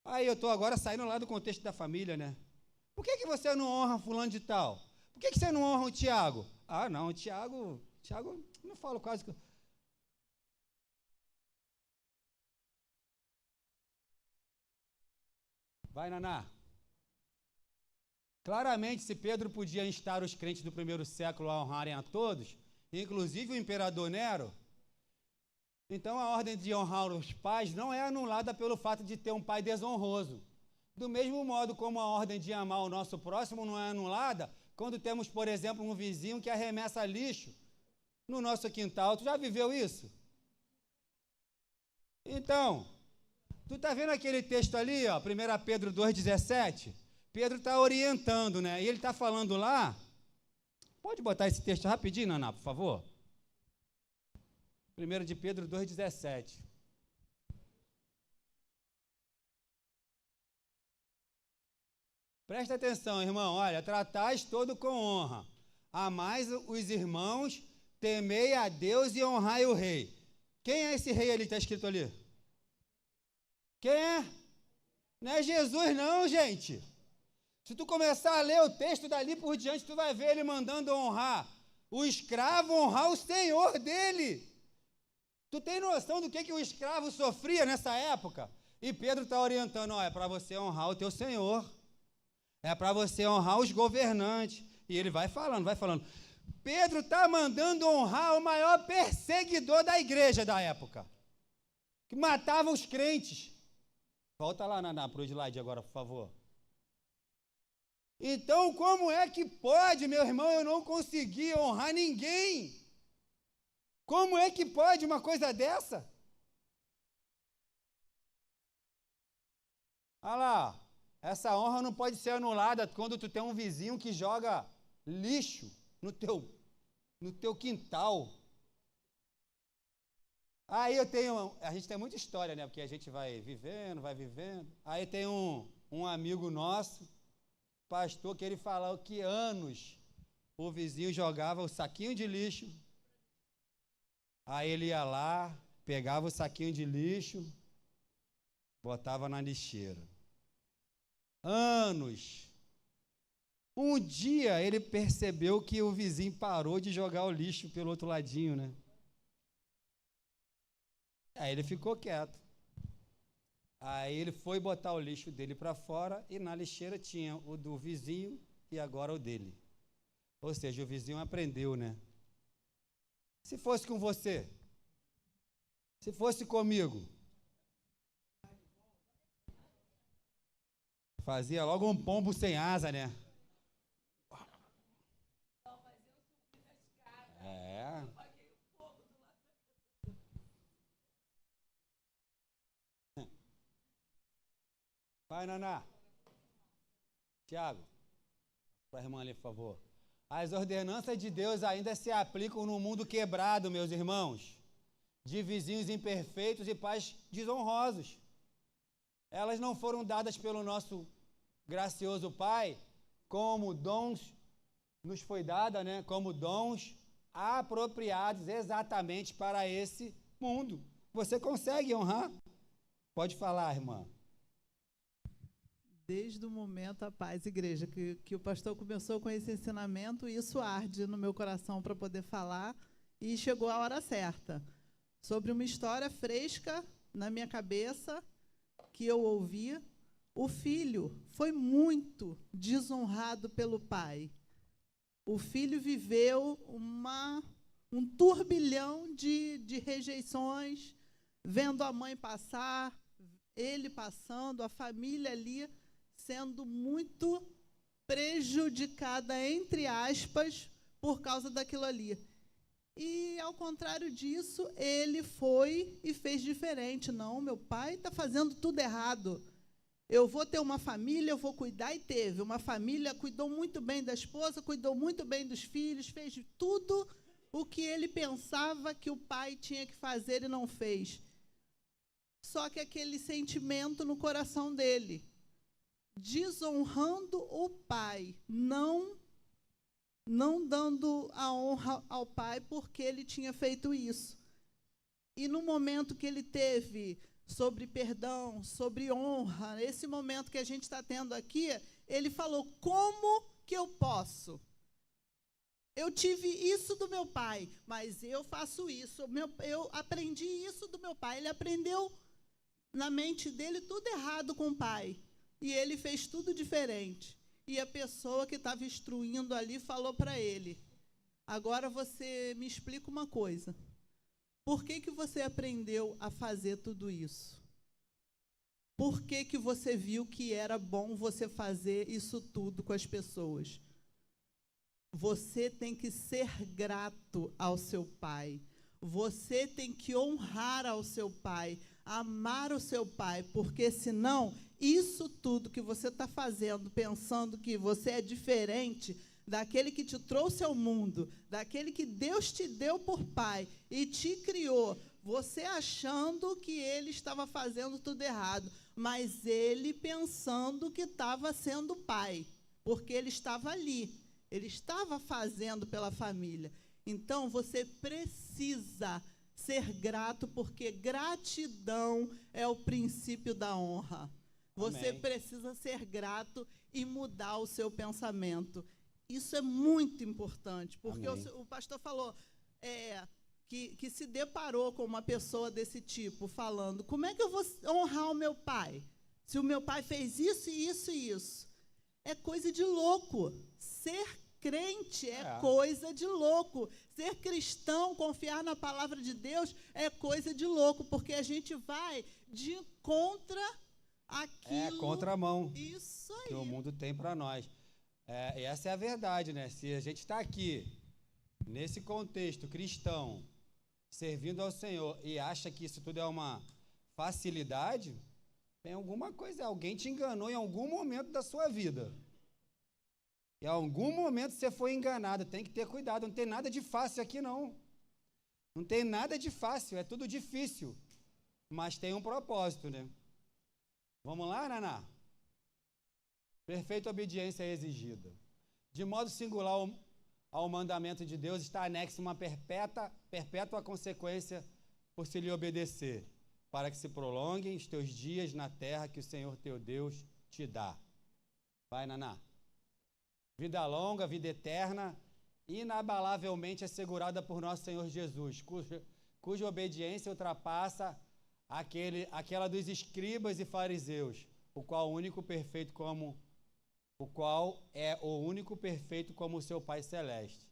Aí eu estou agora saindo lá do contexto da família, né? Por que você não honra fulano de tal? Por que você não honra o Tiago? Ah, não, o Tiago, não falo quase que... Vai, Naná. Claramente, se Pedro podia instar os crentes do primeiro século a honrarem a todos, inclusive o imperador Nero, então a ordem de honrar os pais não é anulada pelo fato de ter um pai desonroso. Do mesmo modo como a ordem de amar o nosso próximo não é anulada quando temos, por exemplo, um vizinho que arremessa lixo no nosso quintal. Tu já viveu isso? Então, tu está vendo aquele texto ali, ó, 1 Pedro 2,17? Pedro está orientando, né? E ele está falando lá. Pode botar esse texto rapidinho, Naná, por favor? 1 de Pedro 2,17. Presta atenção, irmão. Olha, tratais todo com honra. Amais os irmãos, temei a Deus e honrai o rei. Quem é esse rei ali que está escrito ali? Quem é? Não é Jesus não, gente. Se tu começar a ler o texto dali por diante, tu vai ver ele mandando honrar o escravo, honrar o senhor dele. Tu tem noção do que o escravo sofria nessa época? E Pedro está orientando, ó, é para você honrar o teu senhor. É para você honrar os governantes. E ele vai falando, vai falando. Pedro está mandando honrar o maior perseguidor da igreja da época, que matava os crentes. Volta lá, Naná, para o slide agora, por favor. Então, como é que pode, meu irmão, eu não conseguir honrar ninguém? Como é que pode uma coisa dessa? Olha lá, essa honra não pode ser anulada quando tu tem um vizinho que joga lixo no teu quintal. Aí a gente tem muita história, né? Porque a gente vai vivendo. Aí tem um amigo nosso, pastor, que ele falou que anos o vizinho jogava o saquinho de lixo. Aí ele ia lá, pegava o saquinho de lixo, botava na lixeira. Anos. Um dia ele percebeu que o vizinho parou de jogar o lixo pelo outro ladinho, né? Aí ele ficou quieto. Aí ele foi botar o lixo dele para fora e na lixeira tinha o do vizinho e agora o dele. Ou seja, o vizinho aprendeu, né? Se fosse com você, se fosse comigo, fazia logo um pombo sem asa, né? É. Vai, Naná. Tiago, para a irmã ali, por favor. As ordenanças de Deus ainda se aplicam no mundo quebrado, meus irmãos, de vizinhos imperfeitos e pais desonrosos. Elas não foram dadas pelo nosso gracioso Pai como dons, nos foi dada, né? Como dons apropriados exatamente para esse mundo. Você consegue honrar? Pode falar, irmã. Desde o momento, a paz, igreja, que o pastor começou com esse ensinamento, isso arde no meu coração para poder falar, e chegou a hora certa. Sobre uma história fresca na minha cabeça, que eu ouvi, o filho foi muito desonrado pelo pai. O filho viveu um turbilhão de rejeições, vendo a mãe passar, ele passando, a família ali sendo muito prejudicada, entre aspas, por causa daquilo ali. E, ao contrário disso, ele foi e fez diferente. Não, meu pai está fazendo tudo errado. Eu vou ter uma família, eu vou cuidar, e teve uma família, cuidou muito bem da esposa, cuidou muito bem dos filhos, fez tudo o que ele pensava que o pai tinha que fazer e não fez. Só que aquele sentimento no coração dele, desonrando o pai, não dando a honra ao pai porque ele tinha feito isso. E no momento que ele teve sobre perdão, sobre honra, esse momento que a gente está tendo aqui, ele falou, como que eu posso? Eu tive isso do meu pai, mas eu faço isso. Eu aprendi isso do meu pai. Ele aprendeu na mente dele tudo errado com o pai. E ele fez tudo diferente. E a pessoa que estava instruindo ali falou para ele, agora você me explica uma coisa. Por que você aprendeu a fazer tudo isso? Por que você viu que era bom você fazer isso tudo com as pessoas? Você tem que ser grato ao seu pai. Você tem que honrar ao seu pai, amar o seu pai, porque senão isso tudo que você está fazendo, pensando que você é diferente daquele que te trouxe ao mundo, daquele que Deus te deu por pai e te criou, você achando que ele estava fazendo tudo errado, mas ele pensando que estava sendo pai, porque ele estava ali, ele estava fazendo pela família. Então, você precisa ser grato, porque gratidão é o princípio da honra. Você precisa ser grato e mudar o seu pensamento. Isso é muito importante, porque o pastor falou que se deparou com uma pessoa desse tipo, falando, como é que eu vou honrar o meu pai? Se o meu pai fez isso, isso e isso. É coisa de louco. Ser crente é coisa de louco. Ser cristão, confiar na palavra de Deus é coisa de louco, porque a gente vai de contra aquilo. Contramão. Isso aí. Que o mundo tem para nós. E essa é a verdade, né? Se a gente está aqui, nesse contexto cristão, servindo ao Senhor, e acha que isso tudo é uma facilidade, tem alguma coisa, alguém te enganou em algum momento da sua vida. Em algum momento você foi enganado, tem que ter cuidado, não tem nada de fácil aqui não. Não tem nada de fácil, é tudo difícil, mas tem um propósito, né? Vamos lá, Naná? Perfeita obediência é exigida. De modo singular ao mandamento de Deus está anexo uma perpétua consequência por se lhe obedecer, para que se prolonguem os teus dias na terra que o Senhor teu Deus te dá. Vai, Naná. Vida longa, vida eterna, inabalavelmente assegurada por nosso Senhor Jesus, cuja obediência ultrapassa aquela dos escribas e fariseus, o qual é o único perfeito como o seu Pai Celeste,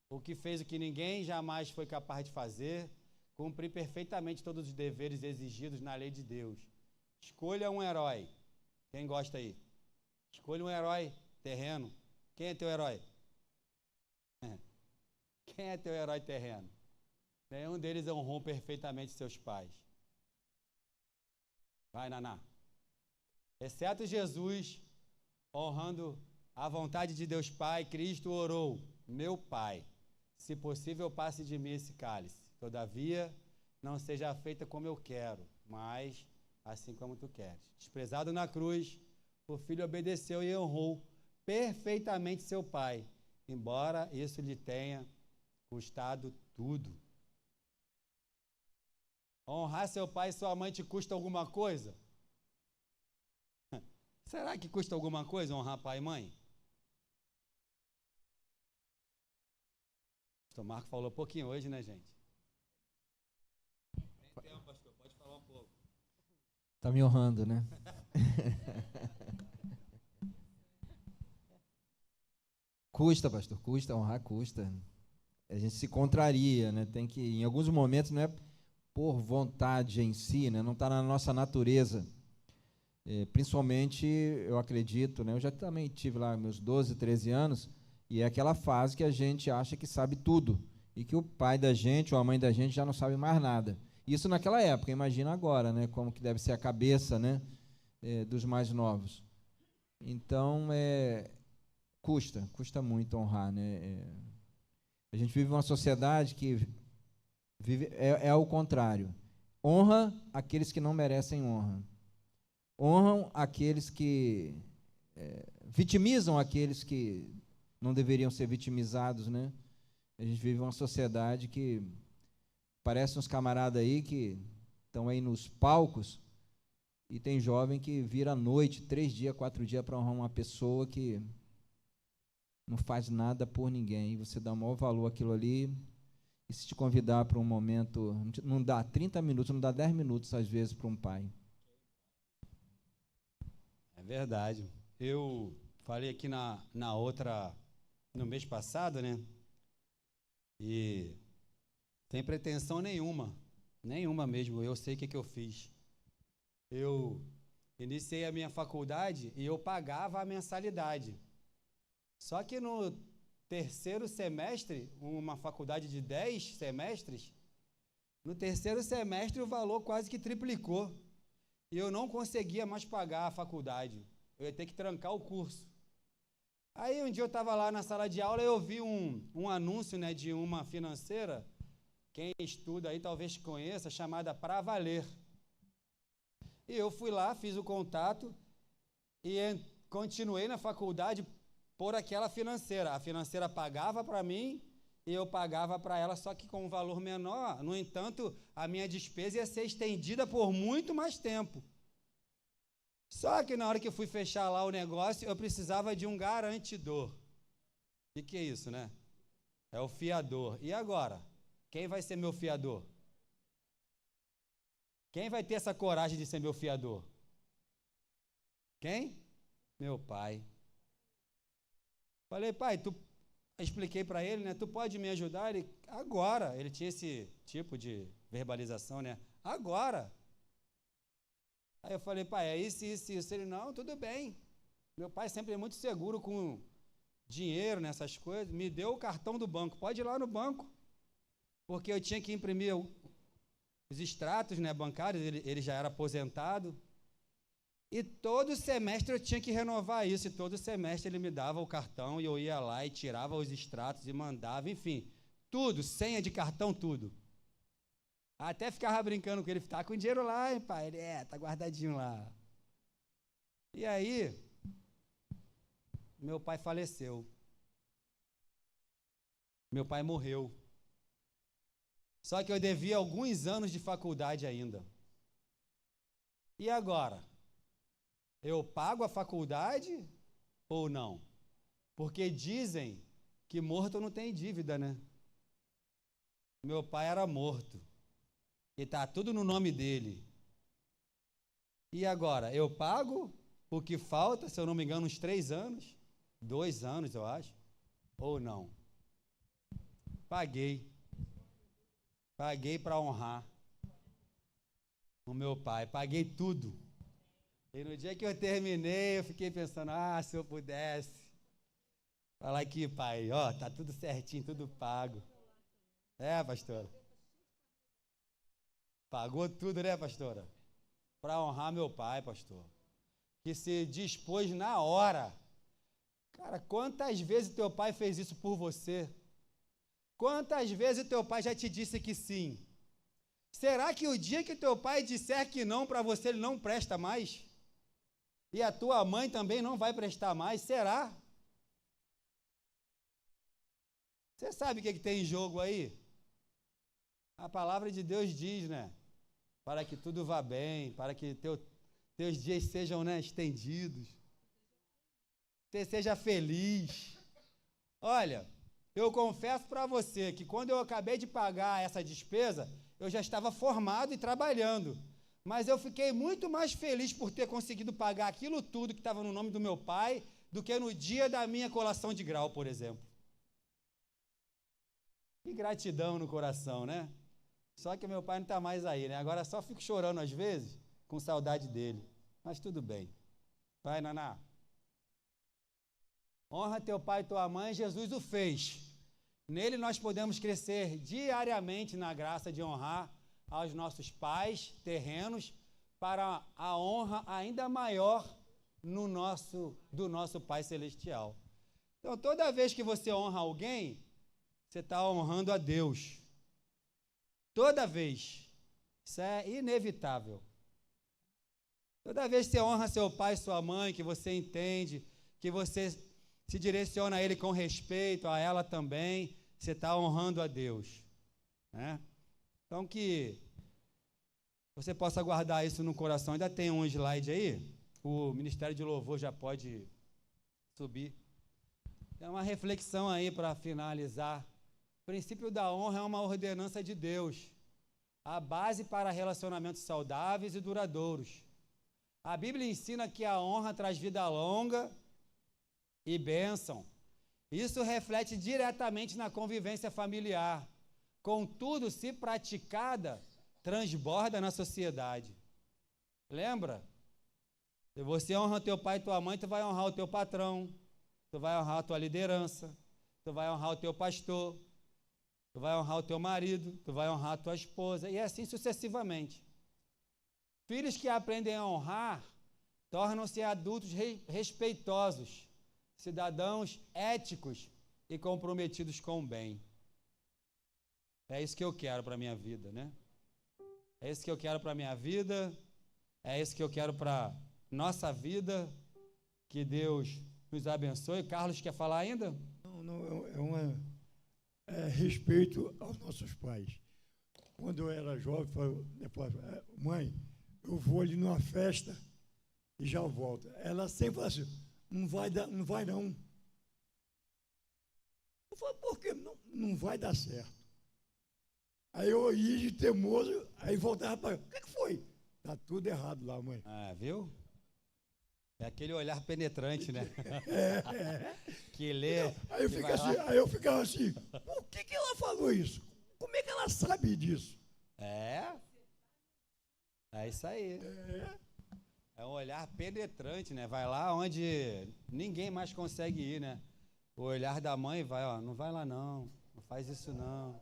o que fez o que ninguém jamais foi capaz de fazer, cumprir perfeitamente todos os deveres exigidos na lei de Deus. Escolha um herói. Quem gosta aí? Escolha um herói terreno. Quem é teu herói? Quem é teu herói terreno? Nenhum deles honrou perfeitamente seus pais. Vai, Naná. Exceto Jesus, honrando a vontade de Deus Pai, Cristo orou, meu Pai, se possível passe de mim esse cálice. Todavia, não seja feita como eu quero, mas assim como tu queres. Desprezado na cruz, o Filho obedeceu e honrou perfeitamente seu Pai, embora isso lhe tenha custado tudo. Honrar seu pai e sua mãe te custa alguma coisa? Será que custa alguma coisa honrar pai e mãe? O pastor Marco falou um pouquinho hoje, né, gente? Tem tempo, pastor, pode falar um pouco. Está me honrando, né? Custa, pastor, custa, honrar custa. A gente se contraria, né? Tem que, em alguns momentos, não é por vontade em si, né? Não está na nossa natureza. Principalmente, eu acredito, né? Eu já também tive lá meus 12, 13 anos, e é aquela fase que a gente acha que sabe tudo, e que o pai da gente ou a mãe da gente já não sabe mais nada. Isso naquela época, imagina agora, né? Como que deve ser a cabeça, né? dos mais novos. Então, custa muito honrar, né? A gente vive uma sociedade que é ao contrário. Honra aqueles que não merecem honra. Honram aqueles que vitimizam aqueles que não deveriam ser vitimizados, né? A gente vive uma sociedade que parece uns camaradas aí que estão aí nos palcos e tem jovem que vira à noite, 3 dias, 4 dias para honrar uma pessoa que não faz nada por ninguém. E você dá o maior valor àquilo ali. E se te convidar para um momento, não dá 30 minutos, não dá 10 minutos, às vezes, para um pai. É verdade. Eu falei aqui no mês passado, né? E sem pretensão nenhuma mesmo, eu sei o que eu fiz. Eu iniciei a minha faculdade e eu pagava a mensalidade. Só que no 3º semestre, uma faculdade de 10 semestres, no 3º semestre o valor quase que triplicou. E eu não conseguia mais pagar a faculdade. Eu ia ter que trancar o curso. Aí um dia eu estava lá na sala de aula e eu vi um anúncio, né, de uma financeira, quem estuda aí talvez conheça, chamada Pra Valer. E eu fui lá, fiz o contato e continuei na faculdade por aquela financeira. A financeira pagava para mim e eu pagava para ela, só que com um valor menor. No entanto, a minha despesa ia ser estendida por muito mais tempo. Só que na hora que eu fui fechar lá o negócio, eu precisava de um garantidor. O que é isso, né? É o fiador. E agora? Quem vai ser meu fiador? Quem vai ter essa coragem de ser meu fiador? Quem? Meu pai. Falei, pai, expliquei para ele, né? Tu pode me ajudar? Ele, agora. Ele tinha esse tipo de verbalização, né? Agora. Aí eu falei, pai, é isso. Ele, não, tudo bem. Meu pai sempre é muito seguro com dinheiro, nessas coisas. Me deu o cartão do banco. Pode ir lá no banco. Porque eu tinha que imprimir os extratos, né, bancários. Ele já era aposentado. E todo semestre eu tinha que renovar isso. E todo semestre ele me dava o cartão e eu ia lá e tirava os extratos e mandava. Enfim, tudo, senha de cartão, tudo. Até ficava brincando com ele, tá com dinheiro lá, hein, pai? Ele, tá guardadinho lá. E aí, meu pai faleceu. Meu pai morreu. Só que eu devia alguns anos de faculdade ainda. E agora? Eu pago a faculdade ou não? Porque dizem que morto não tem dívida, né? Meu pai era morto. E está tudo no nome dele. E agora, eu pago o que falta, se eu não me engano, uns 3 anos? 2 anos, eu acho. Ou não? Paguei. Paguei para honrar o meu pai. Paguei tudo. E no dia que eu terminei, eu fiquei pensando, se eu pudesse. Falar aqui, pai, tá tudo certinho, tudo pago. Pastora? Pagou tudo, né, pastora? Para honrar meu pai, pastor. Que se dispôs na hora. Cara, quantas vezes teu pai fez isso por você? Quantas vezes teu pai já te disse que sim? Será que o dia que teu pai disser que não para você, ele não presta mais? E a tua mãe também não vai prestar mais? Será? Você sabe o que tem em jogo aí? A palavra de Deus diz, né? Para que tudo vá bem, para que teus dias sejam, né, estendidos. Você seja feliz. Olha, eu confesso para você que quando eu acabei de pagar essa despesa, eu já estava formado e trabalhando. Mas eu fiquei muito mais feliz por ter conseguido pagar aquilo tudo que estava no nome do meu pai do que no dia da minha colação de grau, por exemplo. Que gratidão no coração, né? Só que meu pai não está mais aí, né? Agora só fico chorando às vezes, com saudade dele. Mas tudo bem. Vai, Naná. Honra teu pai e tua mãe, Jesus o fez. Nele nós podemos crescer diariamente na graça de honrar aos nossos pais terrenos, para a honra ainda maior do nosso Pai Celestial. Então, toda vez que você honra alguém, você está honrando a Deus. Toda vez. Isso é inevitável. Toda vez que você honra seu pai e sua mãe, que você entende, que você se direciona a ele com respeito, a ela também, você está honrando a Deus. Né? Então, que você possa guardar isso no coração. Ainda tem um slide aí? O Ministério de Louvor já pode subir. Tem uma reflexão aí para finalizar. O princípio da honra é uma ordenança de Deus, a base para relacionamentos saudáveis e duradouros. A Bíblia ensina que a honra traz vida longa e bênção. Isso reflete diretamente na convivência familiar. Contudo, se praticada, transborda na sociedade. Lembra? Se você honra teu pai e tua mãe, tu vai honrar o teu patrão, tu vai honrar a tua liderança, tu vai honrar o teu pastor, tu vai honrar o teu marido, tu vai honrar a tua esposa, e assim sucessivamente. Filhos que aprendem a honrar tornam-se adultos respeitosos, cidadãos éticos e comprometidos com o bem. É isso que eu quero para a minha vida, né? É isso que eu quero para a minha vida, é isso que eu quero para nossa vida. Que Deus nos abençoe. Carlos, quer falar ainda? Não, é respeito aos nossos pais. Quando eu era jovem, depois, mãe, eu vou ali numa festa e já volto. Ela sempre fala assim, não vai não. Eu falo, por quê? Não vai dar certo. Aí eu ia de teimoso, aí voltava para... O que foi? Tá tudo errado lá, mãe. Ah, viu? É aquele olhar penetrante, né? Que lê. Aí eu ficava assim, por que ela falou isso? Como é que ela sabe disso? É isso aí. É um olhar penetrante, né? Vai lá onde ninguém mais consegue ir, né? O olhar da mãe vai, ó, não vai lá não faz isso não.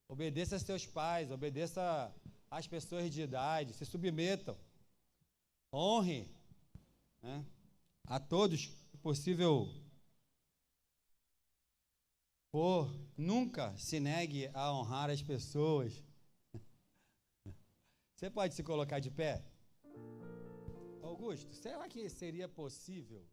Obedeça a seus pais, obedeça às pessoas de idade, se submetam, honre, né, a todos, se possível, nunca se negue a honrar as pessoas. Você pode se colocar de pé? Augusto, será que seria possível